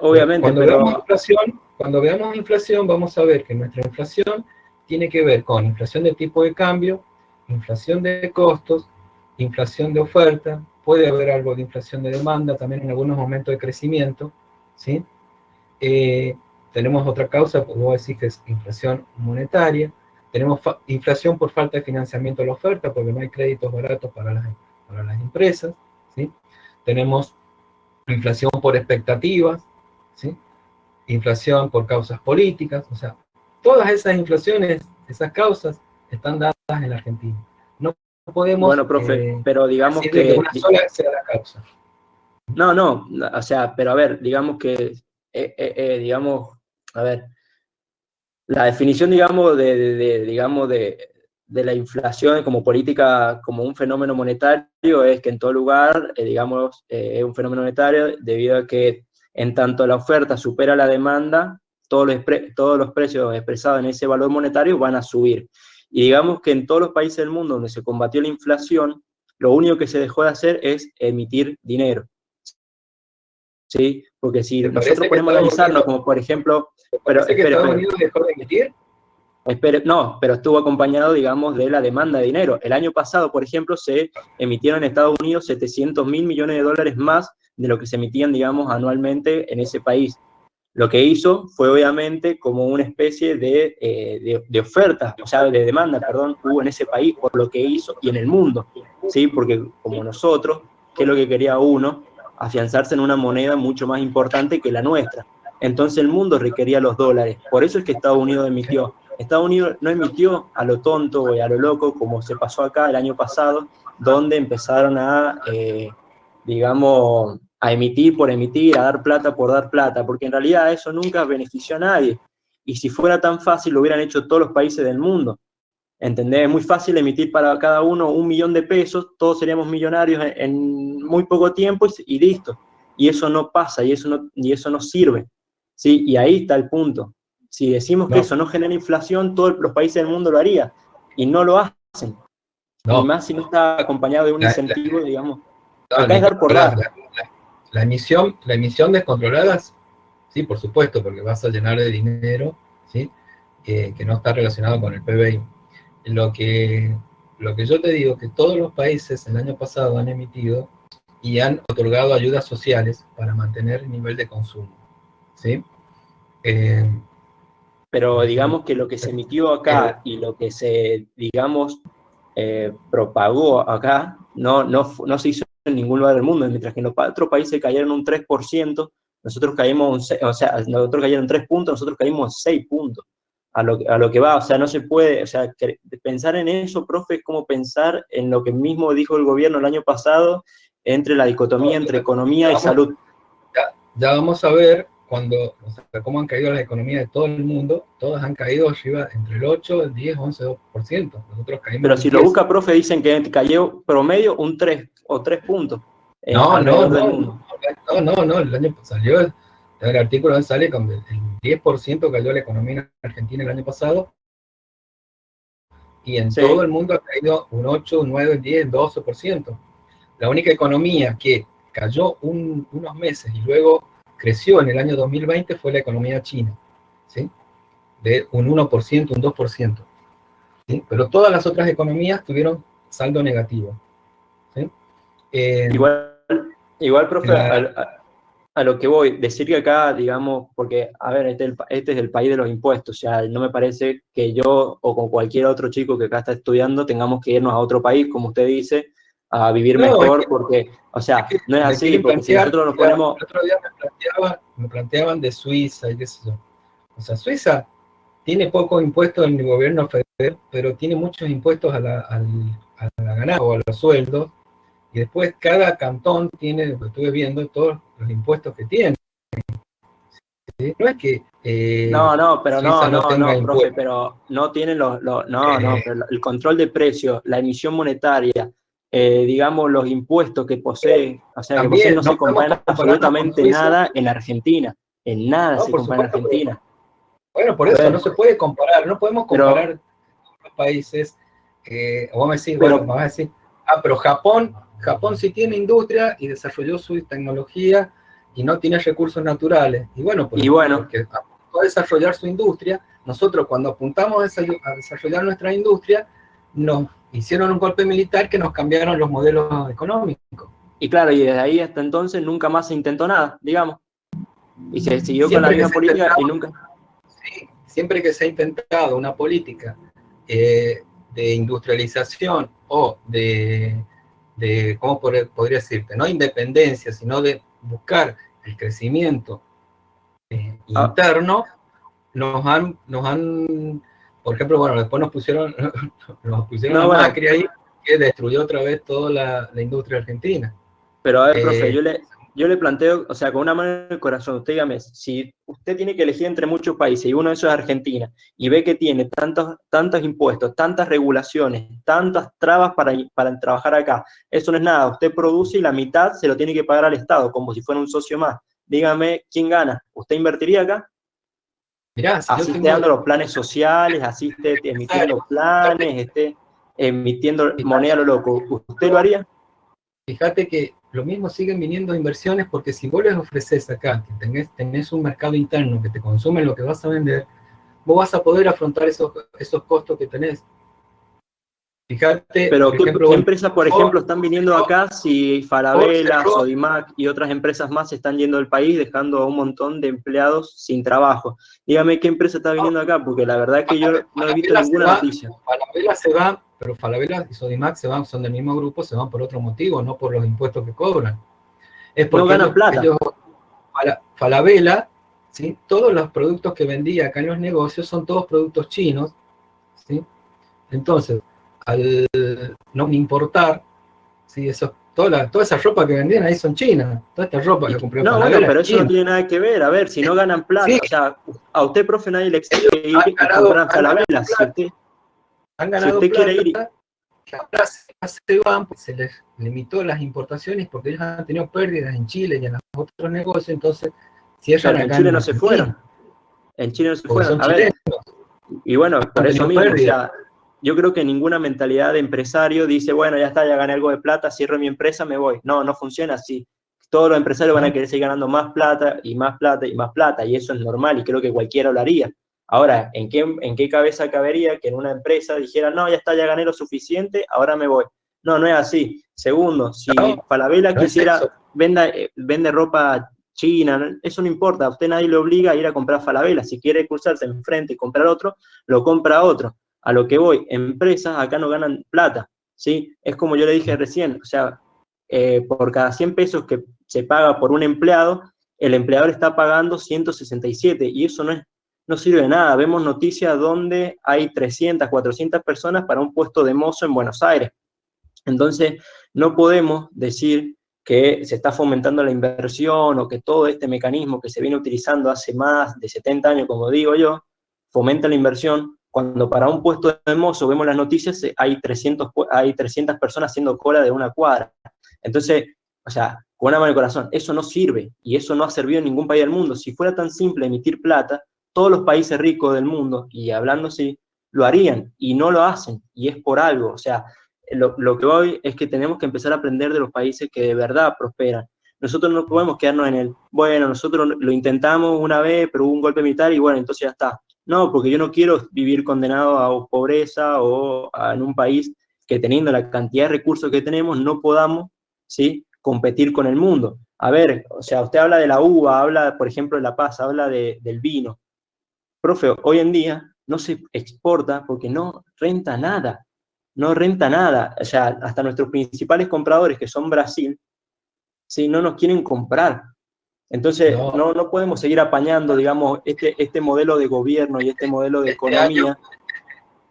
obviamente, Cuando veamos inflación, vamos a ver que nuestra inflación tiene que ver con inflación de tipo de cambio, inflación de costos, inflación de oferta, puede haber algo de inflación de demanda, también en algunos momentos de crecimiento, ¿sí? Tenemos otra causa, pues vos decís que es inflación monetaria, tenemos inflación por falta de financiamiento de la oferta, porque no hay créditos baratos para las empresas, ¿sí? Tenemos inflación por expectativas, ¿sí? Inflación por causas políticas, o sea, todas esas inflaciones, esas causas, están dadas en la Argentina. No podemos bueno, profe, pero digamos decir de que que, una sola sea la causa. no, o sea, pero a ver, digamos que, digamos, a ver, la definición, digamos, de la inflación como política, como un fenómeno monetario, es que en todo lugar, digamos, es un fenómeno monetario debido a que en tanto la oferta supera la demanda, todos los precios expresados en ese valor monetario van a subir. Y digamos que en todos los países del mundo donde se combatió la inflación, lo único que se dejó de hacer es emitir dinero. ¿Sí? Porque si ¿Te nosotros parece que ponemos a Estados analizarnos, Unidos, como por ejemplo, pero Estados Unidos dejó de emitir? No, pero estuvo acompañado, digamos, de la demanda de dinero. El año pasado, por ejemplo, se emitieron en Estados Unidos 700.000 millones de dólares más de lo que se emitían, digamos, anualmente en ese país. Lo que hizo fue, obviamente, como una especie de oferta, o sea, de demanda, perdón, hubo en ese país por lo que hizo y en el mundo, ¿sí? Porque como nosotros, ¿qué es lo que quería uno? Afianzarse en una moneda mucho más importante que la nuestra. Entonces el mundo requería los dólares. Por eso es que Estados Unidos emitió. Estados Unidos no emitió a lo tonto y a lo loco como se pasó acá el año pasado, donde empezaron digamos, a emitir por emitir, a dar plata por dar plata, porque en realidad eso nunca benefició a nadie. Y si fuera tan fácil, lo hubieran hecho todos los países del mundo. ¿Entendés? Es muy fácil emitir para cada uno 1.000.000 de pesos, todos seríamos millonarios en muy poco tiempo y listo. Y eso no pasa, y eso no sirve. ¿Sí? Y ahí está el punto. Si decimos que eso no genera inflación, todos los países del mundo lo harían, y no lo hacen. Y más si no está acompañado de un incentivo, digamos. Acá es dar por dar. La emisión descontrolada Sí, por supuesto, porque vas a llenar de dinero, ¿sí? Que no está relacionado con el PBI. Lo que, lo que yo te digo, que todos los países el año pasado han emitido y han otorgado ayudas sociales para mantener el nivel de consumo, ¿sí? Eh, Pero por ejemplo, digamos que lo que se emitió acá y lo que se, digamos, propagó acá, no se hizo en ningún lugar del mundo, mientras que en los otros países cayeron un 3%, nosotros caímos, o sea, nosotros cayeron 3 puntos, nosotros caímos 6 puntos a lo que va, o sea, no se puede, o sea, pensar en eso, profe, es como pensar en lo que mismo dijo el gobierno el año pasado, entre la dicotomía entre economía y salud. ya vamos a ver cuando, o sea, cómo han caído las economías de todo el mundo, todas han caído arriba entre el 8, el 10, 11%. Nosotros caímos Pero el si lo 10. busca, profe, dicen que cayó promedio un 3 o 3 puntos No, no, alrededor del no, mundo. no, el año salió, el artículo sale con el 10% cayó la economía argentina el año pasado, y en todo Sí, el mundo ha caído un 8, un 9, un 10, un 12%. La única economía que cayó unos meses y luego creció en el año 2020 fue la economía china, ¿sí? De un 1%, un 2%, ¿sí? Pero todas las otras economías tuvieron saldo negativo, ¿sí? Eh, igual, igual profe, la, a lo que voy, decir que acá, digamos, porque, a ver, este es el país de los impuestos, o sea, no me parece que yo o con cualquier otro chico que acá está estudiando tengamos que irnos a otro país, como usted dice, a vivir no, mejor, porque, o es sea, que no es me así, quieren porque si plantear, nosotros nos mira, ponemos, el otro día me planteaban de Suiza y qué sé yo. O sea, Suiza tiene pocos impuestos en el gobierno federal, pero tiene muchos impuestos a la ganado o a los sueldos, y después cada cantón tiene, lo que estuve viendo, todos los impuestos que tiene, ¿sí? No es que pero Suiza no tenga profe, impuestos. pero no tienen Eh, pero el control de precios, la emisión monetaria, digamos, los impuestos que posee, o sea, que posee También no no se podemos comparan compararnos con absolutamente Suiza, nada en Argentina, en nada ¿no? se Por compara en supuesto, pero Argentina. bueno, por A eso no ver, se puede comparar, no podemos comparar pero, los países. Vos me decís, bueno, pero, vamos a decir, pero Japón sí tiene industria y desarrolló su tecnología y no tiene recursos naturales. Y bueno, y bueno, porque apuntó a desarrollar su industria, nosotros cuando apuntamos a desarrollar nuestra industria, nos hicieron un golpe militar que nos cambiaron los modelos económicos. y claro, y desde ahí hasta entonces nunca más se intentó nada, digamos, y se siguió con la Siempre que misma se ha política y intentado, nunca, sí, siempre que se ha intentado una política eh, de industrialización o ¿cómo podría decirte? No independencia, sino de buscar el crecimiento ah, interno, nos han, por ejemplo, bueno, después nos pusieron a no, bueno, Macri ahí, que destruyó otra vez toda la industria argentina. pero a ver, profe, Eh, yo le planteo, o sea, con una mano en el corazón, usted dígame, si usted tiene que elegir entre muchos países y uno de esos es Argentina, y ve que tiene tantos impuestos, tantas regulaciones, tantas trabas para trabajar acá, eso no es nada, usted produce y la mitad se lo tiene que pagar al Estado, como si fuera un socio más. Dígame, ¿quién gana? ¿Usted invertiría acá? Mirá, si yo Así esté tengo dando los planes sociales, así esté emitiendo empresarios, planes, esté emitiendo moneda a lo loco, ¿usted lo haría? fíjate que lo mismo siguen viniendo inversiones porque si vos les ofreces acá que tenés un mercado interno que te consume lo que vas a vender, vos vas a poder afrontar esos costos que tenés. Fíjate, por Pero ejemplo, ¿qué bueno, empresas, por ejemplo, están viniendo acá si Ford Falabella, cerró, Sodimac y otras empresas más se están yendo del país, dejando a un montón de empleados sin trabajo? Dígame qué empresa está viniendo acá, porque la verdad es que yo no he visto Falabella se ninguna va, noticia. Falabella se va, pero Falabella y Sodimac se van, son del mismo grupo, se van por otro motivo, no por los impuestos que cobran. Es No porque ganan plata. Falabella, ¿sí? Todos los productos que vendía acá en los negocios son todos productos chinos, ¿sí? Entonces, al no importar, ¿sí? Toda esa ropa que vendían ahí son chinas, toda esta ropa que compré en No, bueno, Falabella pero es eso no china. tiene nada que ver. A ver, si no ganan Sí, plata, o sea, a usted, profe, nadie le exige ellos ir y comprar en Falabella. han Si ganado usted quiere plata, ir, que ahora se van, pues se les limitó las importaciones porque ellos han tenido pérdidas en Chile y en los otros negocios, entonces cierran claro, en acá Chile en no se fueron. Argentina, En Chile no se porque fueron. son A ver, chilenos, y bueno, por han eso tenido mismo, o pérdidas. sea, yo creo que ninguna mentalidad de empresario dice, bueno, ya está, ya gané algo de plata, cierro mi empresa, me voy. No, no funciona así. todos los empresarios van a querer seguir ganando más plata y más plata y más plata, y eso es normal y creo que cualquiera lo haría. Ahora, ¿en qué cabeza cabería que en una empresa dijera, no, ya está, ya gané lo suficiente, ahora me voy? No, no es así. Segundo, si Falabella quisiera, vende ropa china, ¿no? Eso no importa, a usted nadie le obliga a ir a comprar Falabella. Si quiere cruzarse enfrente y comprar otro, lo compra otro. A lo que voy, empresas acá no ganan plata, ¿sí? Es como yo le dije recién, o sea, por cada 100 pesos que se paga por un empleado, el empleador está pagando 167, y eso no sirve de nada. Vemos noticias donde hay 300, 400 personas para un puesto de mozo en Buenos Aires. Entonces, no podemos decir que se está fomentando la inversión o que todo este mecanismo que se viene utilizando hace más de 70 años, como digo yo, fomenta la inversión, cuando para un puesto de mozo, vemos las noticias, hay 300 personas haciendo cola de una cuadra. Entonces, o sea, con una mano en el corazón, eso no sirve, y eso no ha servido en ningún país del mundo. Si fuera tan simple emitir plata, todos los países ricos del mundo, y hablando así, lo harían, y no lo hacen, y es por algo. O sea, lo que hoy es que tenemos que empezar a aprender de los países que de verdad prosperan. Nosotros no podemos quedarnos en el, bueno, nosotros lo intentamos una vez, pero hubo un golpe militar y bueno, entonces ya está. No, porque yo no quiero vivir condenado a pobreza en un país que teniendo la cantidad de recursos que tenemos no podamos, ¿sí?, competir con el mundo. A ver, o sea, usted habla de la uva, habla, por ejemplo, de la paz, habla del vino. Profe, hoy en día no se exporta porque no renta nada. No renta nada. O sea, hasta nuestros principales compradores, que son Brasil, ¿sí?, no nos quieren comprar. Entonces, no podemos seguir apañando, digamos, este modelo de gobierno y este modelo de economía.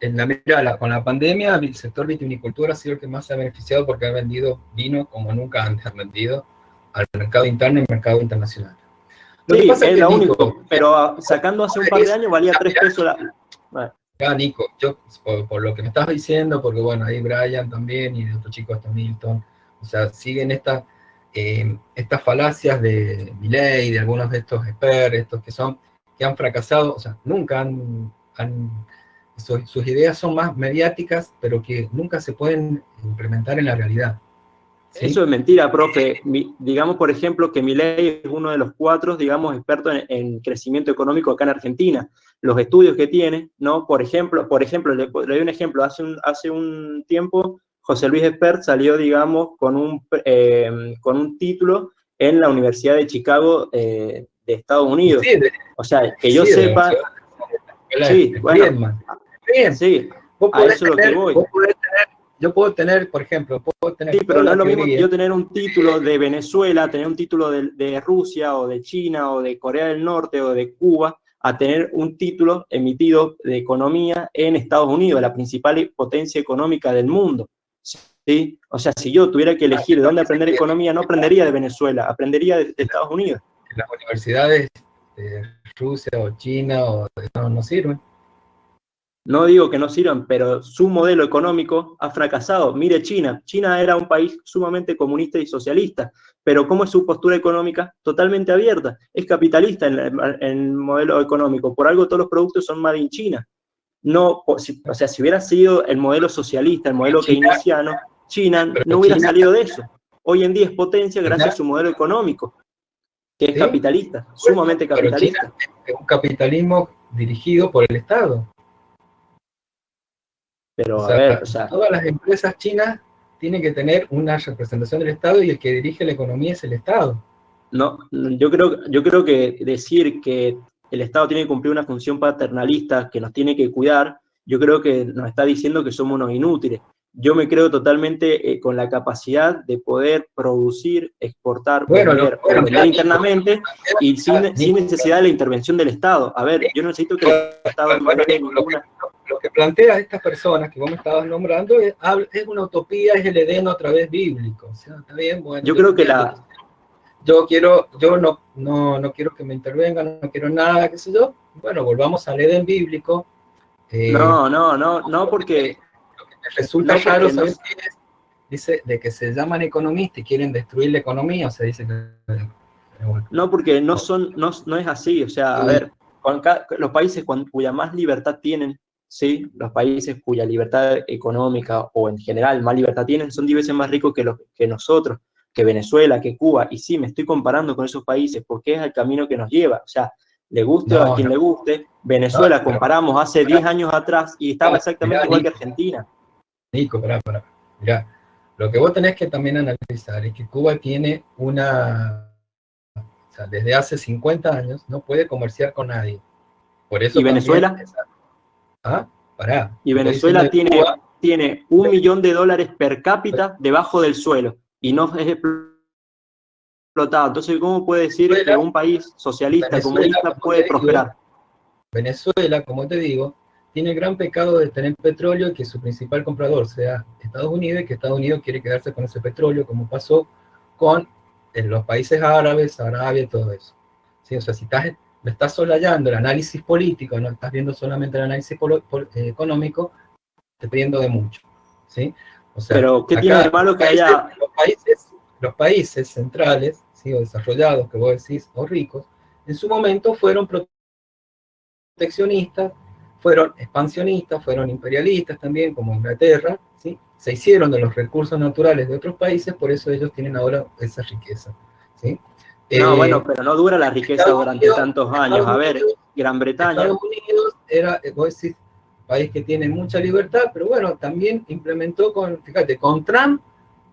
Mira, con la pandemia, el sector vitivinicultura ha sido el que más se ha beneficiado porque ha vendido vino como nunca antes han vendido al mercado interno y mercado internacional. Lo sí, que pasa es lo único, pero sacando hace un par de años valía 3 pesos la... Bueno. Ya, Nico, yo, por lo que me estás diciendo, porque bueno, ahí Brian también y otro chico hasta Milton, o sea, siguen estas falacias de Milei, de algunos de estos expertos, estos que han fracasado, o sea, nunca sus ideas son más mediáticas, pero que nunca se pueden implementar en la realidad. ¿Sí? Eso es mentira, profe. Digamos, por ejemplo, que Milei es uno de los 4, digamos, expertos en crecimiento económico acá en Argentina. Los estudios que tiene, ¿no? Por ejemplo, le doy un ejemplo. Hace un tiempo, José Luis Espert salió, digamos, con un título en la Universidad de Chicago de Estados Unidos. Sí, o sea, que yo sepa... Sí, bueno, sí, a eso es lo que voy. Yo puedo tener, por ejemplo, sí, pero no es lo mismo yo tener un título de Venezuela, tener un título de Rusia, o de China, o de Corea del Norte, o de Cuba, a tener un título emitido de economía en Estados Unidos, la principal potencia económica del mundo. ¿Sí? O sea, si yo tuviera que elegir de dónde aprender economía, no aprendería de Venezuela, aprendería de Estados Unidos. Las universidades de Rusia o China no sirven. No digo que no sirvan, pero su modelo económico ha fracasado. Mire China. China era un país sumamente comunista y socialista, pero ¿cómo es su postura económica? Totalmente abierta. Es capitalista en el modelo económico. Por algo todos los productos son made in China. No, o sea, si hubiera sido el modelo socialista, el modelo keynesiano, China no hubiera salido de eso. Hoy en día es potencia gracias a su modelo económico, que es capitalista, sumamente capitalista. Pero China es un capitalismo dirigido por el Estado. Pero a ver, o sea, todas las empresas chinas tienen que tener una representación del Estado y el que dirige la economía es el Estado. No, yo creo que decir que el Estado tiene que cumplir una función paternalista, que nos tiene que cuidar, yo creo que nos está diciendo que somos unos inútiles. Yo me creo totalmente con la capacidad de poder producir, exportar, vender internamente y sin necesidad de la intervención del Estado. A ver, yo no necesito que el Estado me dé ninguna... Lo que plantea estas personas que vos me estabas nombrando es una utopía, es el Edeno a través bíblico. O sea, está bien, bueno, yo creo que yo no quiero que me intervengan, no quiero nada, qué sé yo. Bueno, volvamos al Edén bíblico. No, porque... Lo que me resulta raro, ¿sabes qué es? Dice de que se llaman economistas y quieren destruir la economía, o sea, dice que... Bueno. No, porque no es así, o sea, a ver, los países cuya más libertad tienen, ¿sí? Los países cuya libertad económica o en general más libertad tienen son 10 veces más ricos que nosotros. que Venezuela, que Cuba, y sí, me estoy comparando con esos países porque es el camino que nos lleva. O sea, le guste a quien le guste, Venezuela comparamos hace 10 años atrás y estaba exactamente igual que Argentina. Nico, pará. Mirá, lo que vos tenés que también analizar es que Cuba tiene o sea, desde hace 50 años no puede comerciar con nadie. Por eso ¿Y Venezuela? Pará. Y Venezuela tiene $1 millón per cápita debajo del suelo y no es explotado. Entonces, ¿cómo puede decir que un país socialista, comunista, puede prosperar? Venezuela, como te digo, tiene el gran pecado de tener petróleo y que su principal comprador sea Estados Unidos, y que Estados Unidos quiere quedarse con ese petróleo, como pasó con los países árabes, Arabia y todo eso. ¿Sí? O sea, si me estás solayando el análisis político, no estás viendo solamente el análisis económico, te estoy viendo de mucho. ¿Sí? O sea, pero ¿qué tiene de malo que haya...? Los países centrales, ¿sí? O desarrollados, que vos decís, o ricos, en su momento fueron proteccionistas, fueron expansionistas, fueron imperialistas también, como Inglaterra, ¿sí? Se hicieron de los recursos naturales de otros países, por eso ellos tienen ahora esa riqueza, ¿sí? No, bueno, pero no dura la riqueza durante tantos años. A ver, Gran Bretaña... Estados Unidos era, vos decís, un país que tiene mucha libertad, pero bueno, también implementó fíjate, con Trump,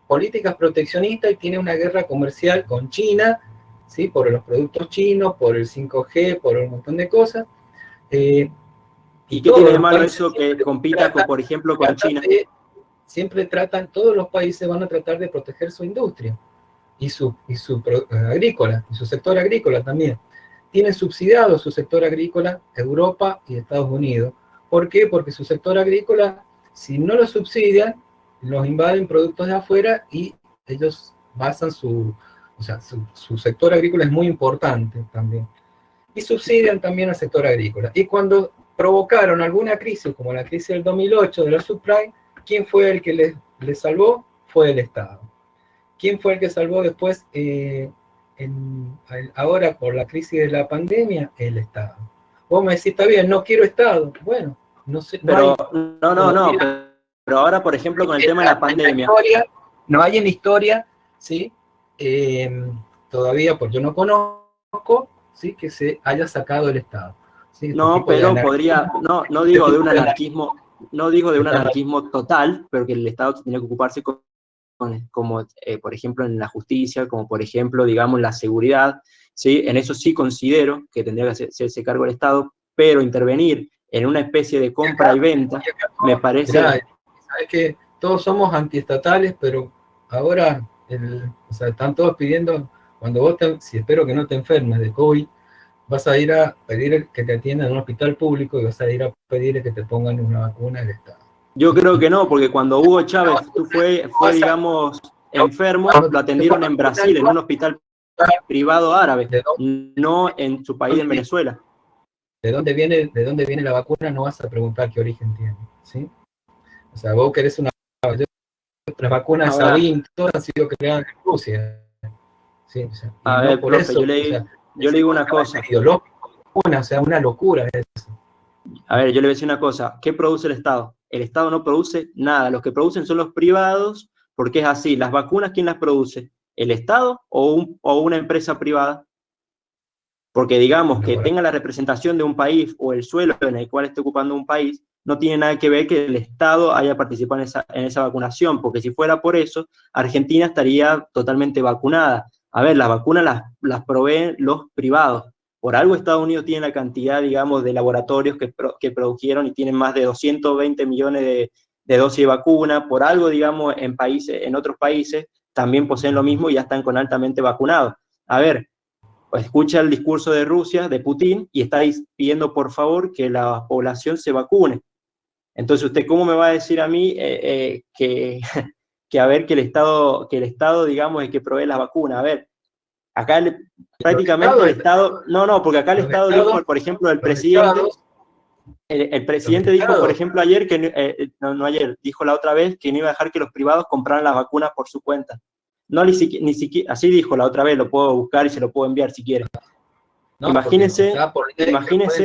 políticas proteccionistas y tiene una guerra comercial con China, ¿sí? Por los productos chinos, por el 5G, por un montón de cosas. ¿Y qué tiene de malo eso que compita, por ejemplo, con China? Siempre todos los países van a tratar de proteger su industria y su agrícola, y su sector agrícola también. Tienen subsidiado su sector agrícola Europa y Estados Unidos. ¿Por qué? Porque su sector agrícola, si no lo subsidian, los invaden productos de afuera y ellos basan su sector agrícola es muy importante también. Y subsidian también al sector agrícola. Y cuando provocaron alguna crisis, como la crisis del 2008 de la subprime, ¿quién fue el que les salvó? Fue el Estado. ¿Quién fue el que salvó después, ahora por la crisis de la pandemia? El Estado. Vos me decís, está bien, no quiero Estado. Bueno, no sé. Pero pero ahora, por ejemplo, con el tema de la pandemia. No hay en la historia, ¿sí? Todavía, porque yo no conozco, ¿sí? Que se haya sacado el Estado. ¿Sí? No, pero podría, no digo de un anarquismo, no digo de un anarquismo total, pero que el Estado tiene que ocuparse como por ejemplo, en la justicia, como por ejemplo, digamos, la seguridad, ¿sí? En eso sí considero que tendría que hacerse cargo el Estado, pero intervenir en una especie de compra y venta, me parece... Sabes que todos somos antiestatales, pero ahora, están todos pidiendo, cuando vos, espero que no te enfermes de COVID, vas a ir a pedir que te atiendan en un hospital público y vas a ir a pedir que te pongan una vacuna del Estado. Yo creo que no, porque cuando Hugo Chávez fue digamos, enfermo, lo atendieron en Brasil, en un hospital privado árabe, no en su país, en Venezuela. ¿De dónde viene la vacuna? No vas a preguntar qué origen tiene, ¿sí? O sea, vos querés las vacunas Sabin, todas han sido creadas en Rusia. ¿Sí? O sea, a ver, por profe, eso, yo le digo una cosa. O sea, una locura eso. A ver, yo le voy a decir una cosa. ¿Qué produce el Estado? El Estado no produce nada. Los que producen son los privados, porque es así. ¿Las vacunas quién las produce? ¿El Estado o una empresa privada? Porque digamos que tenga la representación de un país o el suelo en el cual esté ocupando un país, no tiene nada que ver que el Estado haya participado en esa vacunación, porque si fuera por eso, Argentina estaría totalmente vacunada. A ver, las vacunas las proveen los privados. Por algo Estados Unidos tiene la cantidad, digamos, de laboratorios que produjeron y tienen más de 220 millones de dosis de vacuna. Por algo, digamos, en otros países también poseen lo mismo y ya están con altamente vacunados. A ver, escucha el discurso de Rusia, de Putin, y está pidiendo por favor que la población se vacune. Entonces, ¿usted cómo me va a decir a mí que a ver, que el Estado, digamos, es que provee las vacunas? A ver, acá prácticamente el Estado, porque acá el Estado dijo, por ejemplo, el presidente dijo, por ejemplo, ayer, dijo la otra vez que no iba a dejar que los privados compraran las vacunas por su cuenta. No, ni siquiera, así dijo la otra vez, lo puedo buscar y se lo puedo enviar si quiere. No, imagínense pueden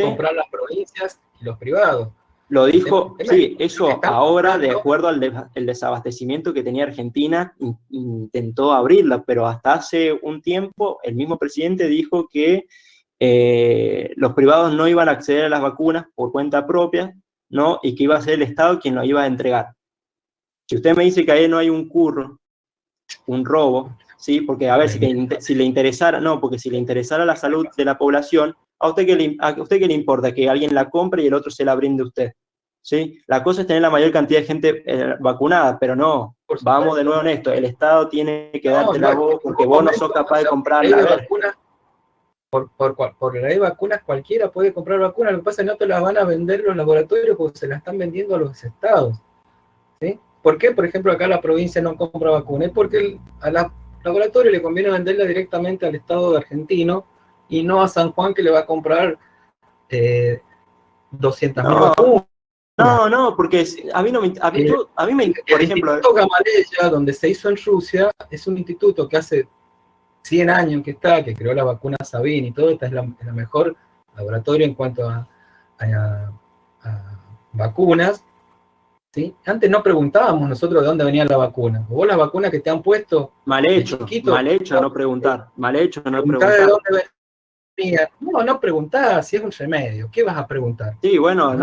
comprar las provincias y los privados. Lo dijo, sí, eso ahora, de acuerdo al el desabastecimiento que tenía Argentina, intentó abrirla, pero hasta hace un tiempo el mismo presidente dijo que los privados no iban a acceder a las vacunas por cuenta propia, ¿no? Y que iba a ser el Estado quien lo iba a entregar. Si usted me dice que ahí no hay un curro, un robo, ¿sí? Porque, a ver, si le interesara, no, porque si le interesara la salud de la población, ¿a usted qué le importa? Que alguien la compre y el otro se la brinde a usted, ¿sí? La cosa es tener la mayor cantidad de gente vacunada, pero no, vamos de nuevo en esto, el Estado tiene que darte la voz porque vos no sos capaz de comprarla. A ver. Por la ley de vacunas cualquiera puede comprar vacunas, lo que pasa es que no te las van a vender los laboratorios porque se las están vendiendo a los estados, ¿sí? ¿Por qué, por ejemplo, acá la provincia no compra vacunas? Es porque a los laboratorios le conviene venderla directamente al estado argentino y no a San Juan, que le va a comprar 200.000 vacunas. No, porque a mí no me... por ejemplo... El Instituto Gamaleya, donde se hizo en Rusia, es un instituto que hace 100 años que creó la vacuna Sabin y todo. Esta es la mejor laboratorio en cuanto a vacunas, ¿sí? Antes no preguntábamos nosotros de dónde venía la vacuna. Vos las vacunas que te han puesto... Mal hecho no preguntar. Mal hecho no preguntar. ¿De dónde venía? No preguntás si es un remedio. ¿Qué vas a preguntar? Sí, bueno,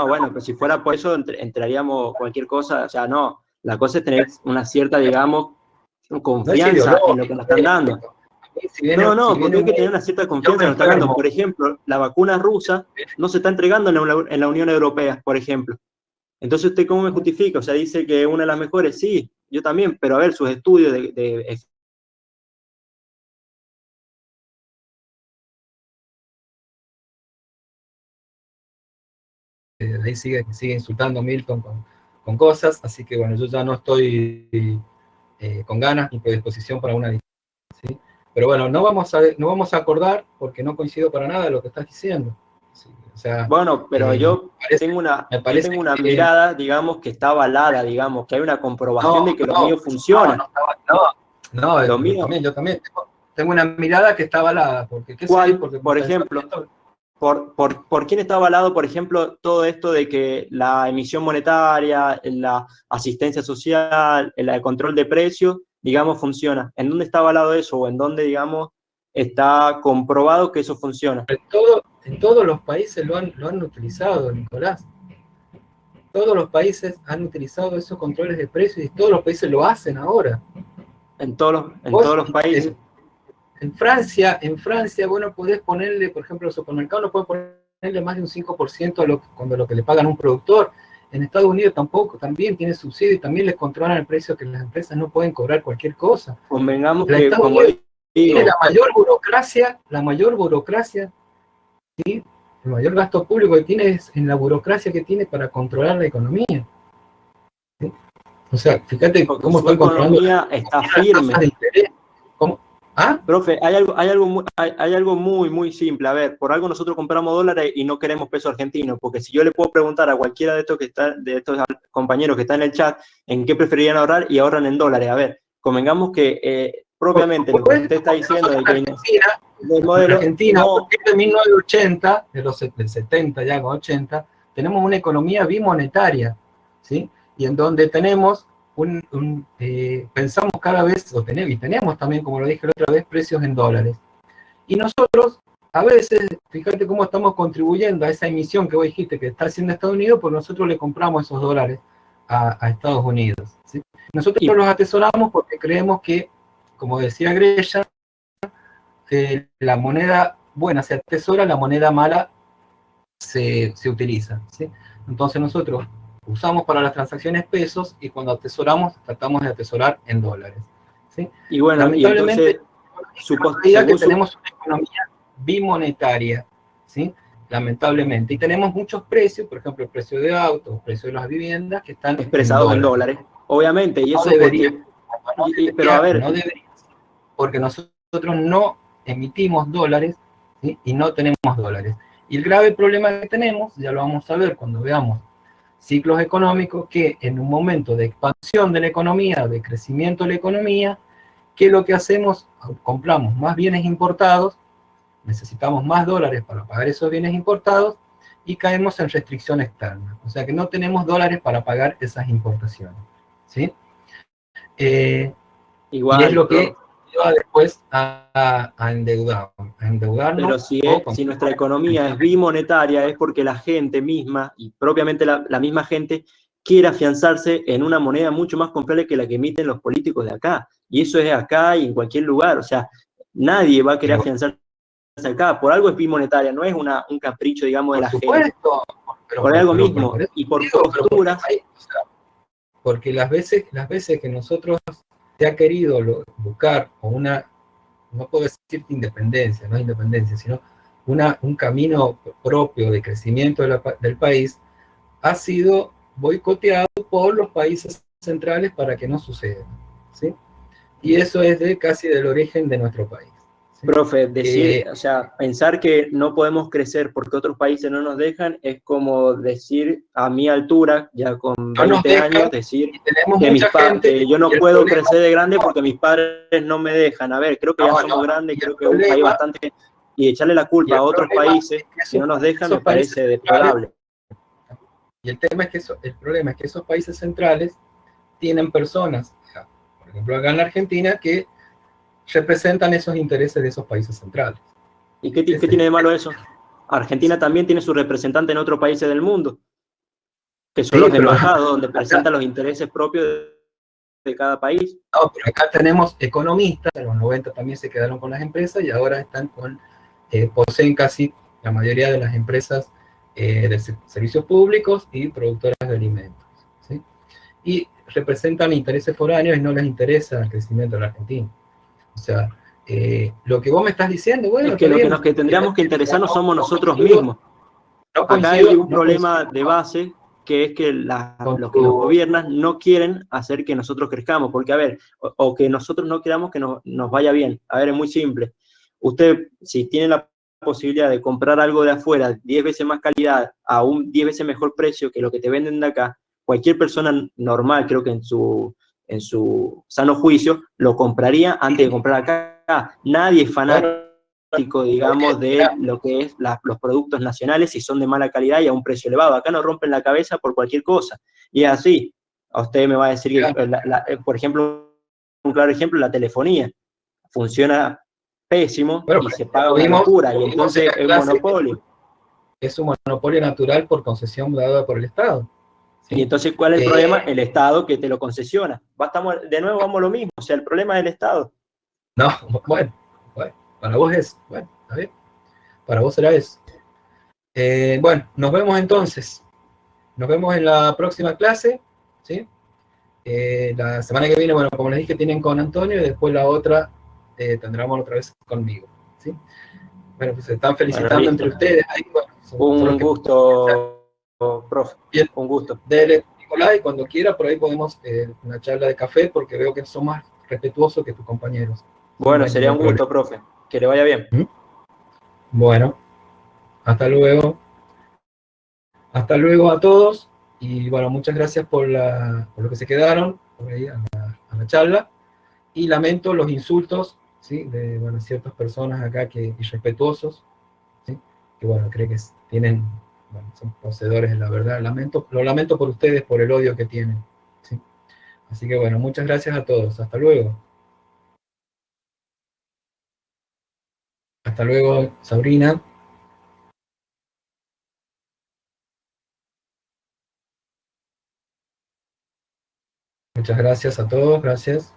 bueno, pero si fuera por eso entraríamos cualquier cosa. O sea, no. La cosa es tener una cierta, digamos, confianza en lo que nos están dando. Porque hay que tener una cierta confianza en lo que nos están dando. Por ejemplo, la vacuna rusa no se está entregando en la Unión Europea, por ejemplo. Entonces, ¿usted cómo me justifica? O sea, dice que una de las mejores, sí, yo también, pero a ver, sus estudios de ahí sigue insultando a Milton con cosas, así que bueno, yo ya no estoy con ganas ni predisposición para una discusión, ¿sí? Pero bueno, no vamos a acordar porque no coincido para nada de lo que estás diciendo. ¿Sí? O sea, bueno, pero yo tengo una mirada, digamos, que está avalada, digamos, que hay una comprobación de que lo mío funciona. Yo también tengo una mirada que está avalada. Porque, ¿cuál? Porque, por ejemplo, ¿por quién está avalado, por ejemplo, todo esto de que la emisión monetaria, la asistencia social, el control de precios, digamos, funciona? ¿En dónde está avalado eso? ¿O en dónde, digamos, está comprobado que eso funciona? En todos los países lo han utilizado, Nicolás. Todos los países han utilizado esos controles de precios y todos los países lo hacen ahora. En todos los países. En Francia, bueno, podés ponerle, por ejemplo, los supermercados no pueden ponerle más de un 5% cuando lo que le pagan a un productor. En Estados Unidos también tiene subsidio y también les controlan el precio, que las empresas no pueden cobrar cualquier cosa. Convengamos que, como digo, tiene la mayor burocracia, ¿sí? El mayor gasto público que tiene es en la burocracia que tiene para controlar la economía. ¿Sí? O sea, fíjate cómo estoy controlando. La economía está firme. ¿Cómo? ¿Ah? Profe, hay algo muy, muy simple. A ver, por algo nosotros compramos dólares y no queremos peso argentino, porque si yo le puedo preguntar a cualquiera de estos compañeros que están en el chat en qué preferirían ahorrar y ahorran en dólares. A ver, convengamos que propiamente lo que usted está diciendo de que el modelo Argentina, a partir de 1980, del 70 ya con 80, tenemos una economía bimonetaria, ¿sí? Y en donde tenemos pensamos cada vez, y tenemos también, como lo dije la otra vez, precios en dólares. Y nosotros, a veces, fíjate cómo estamos contribuyendo a esa emisión que vos dijiste que está haciendo Estados Unidos, porque nosotros le compramos esos dólares a Estados Unidos, ¿sí? Nosotros los atesoramos porque creemos que, como decía Grella, la moneda buena se atesora, la moneda mala se utiliza, ¿sí? Entonces nosotros usamos para las transacciones pesos y cuando atesoramos tratamos de atesorar en dólares, ¿sí? Y bueno, lamentablemente, que tenemos una economía bimonetaria, ¿sí? Lamentablemente. Y tenemos muchos precios, por ejemplo, el precio de autos, el precio de las viviendas, que están expresados en dólares. Obviamente, y eso pero a ver, no debería, porque nosotros no emitimos dólares, ¿sí? Y no tenemos dólares. Y el grave problema que tenemos, ya lo vamos a ver cuando veamos ciclos económicos, que en un momento de expansión de la economía, de crecimiento de la economía, ¿qué es lo que hacemos? Compramos más bienes importados, necesitamos más dólares para pagar esos bienes importados, y caemos en restricción externa. O sea que no tenemos dólares para pagar esas importaciones, ¿sí? Y es Igual, lo que profe. lleva después a Pero endeudarnos. si nuestra economía es bimonetaria, es porque la gente misma, y propiamente la misma gente, quiere afianzarse en una moneda mucho más confiable que la que emiten los políticos de acá. Y eso es acá y en cualquier lugar. O sea, nadie va a querer afianzarse acá. Por algo es bimonetaria, no es un capricho, digamos, de Por la gente. supuesto, Por algo por mismo. eso Y por digo, posturas. o sea, porque las veces que nosotros se ha querido buscar una, no puedo decir independencia, no independencia, sino un camino propio de crecimiento del país, ha sido boicoteado por los países centrales para que no suceda, ¿sí? Y eso es casi del origen de nuestro país, ¿sí? Profe, decir, o sea, pensar que no podemos crecer porque otros países no nos dejan es como decir a mi altura, ya con No nos 20 años, dejan decir y tenemos que, mucha gente que yo y no el puedo problema, crecer de grande porque mis padres no me dejan. A ver, creo que ya somos grandes, y el creo que es un país problema, bastante... Y echarle la y culpa el a otros problema países es que que no nos dejan me esos países parece centrales, deplorable. y el tema es que el problema es que esos países centrales tienen personas, por ejemplo acá en la Argentina, que representan esos intereses de esos países centrales. ¿Y qué tiene de malo eso? Argentina también tiene su representante en otros países del mundo, que son Sí, los pero embajados, donde acá, presentan los intereses propios de cada país. no, pero acá tenemos economistas, en los 90 también se quedaron con las empresas y ahora están poseen casi la mayoría de las empresas de servicios públicos y productoras de alimentos, ¿sí? Y representan intereses foráneos y no les interesa el crecimiento de la Argentina. O sea, lo que vos me estás diciendo, bueno, Es que está lo bien. que tendríamos que interesarnos somos No nosotros coincido, mismos. Acá hay un no problema coincido de base, que es que con los que nos tu... gobiernan no quieren hacer que nosotros crezcamos, porque a ver, o que nosotros no queramos que nos vaya bien. A ver, es muy simple. Usted, si tiene la posibilidad de comprar algo de afuera, 10 veces más calidad, a un 10 veces mejor precio que lo que te venden de acá, cualquier persona normal, creo que en su sano juicio, lo compraría antes de comprar acá. Nadie es Bueno, fanático, digamos, de mira, lo que es los productos nacionales si son de mala calidad y a un precio elevado. Acá nos rompen la cabeza por cualquier cosa. Y es así. A usted me va a decir que, por ejemplo, un claro ejemplo, la telefonía funciona pésimo bueno, y pero se paga una lo locura y vimos en entonces la es un clase, monopolio. es un monopolio natural por concesión dada por el Estado, Y ¿sí? entonces, ¿cuál es el Eh, problema? El Estado que te lo concesiona. De nuevo vamos a lo mismo. O sea, el problema es el Estado. no, bueno, para vos es, bueno, está bien, para vos será eso. Bueno, nos vemos entonces. Nos vemos en la próxima clase, ¿sí? La semana que viene, bueno, como les dije, tienen con Antonio y después la otra tendremos otra vez conmigo, ¿sí? Bueno, pues se están Bueno, felicitando entre listo. ustedes. Ahí, bueno, son los Un que gusto, profe. bien. Un gusto. Dele, Nicolás, y cuando quiera, por ahí podemos una charla de café, porque veo que son más respetuosos que tus compañeros. No Bueno, hay sería ningún un problema. gusto, profe. Que le vaya bien. ¿Mm? Bueno, hasta luego. Hasta luego a todos. Y bueno, muchas gracias por lo que se quedaron por ahí a la charla. Y lamento los insultos, ¿sí? De bueno, ciertas personas acá que irrespetuosos, ¿sí? Que bueno, creen que tienen, bueno, son poseedores de la verdad. Lo lamento por ustedes, por el odio que tienen, ¿sí? Así que bueno, muchas gracias a todos. Hasta luego. Hasta luego, Sabrina. Muchas gracias a todos. Gracias.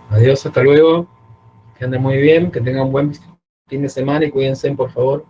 Adiós, hasta luego. Que anden muy bien, que tengan un buen fin de semana y cuídense, por favor.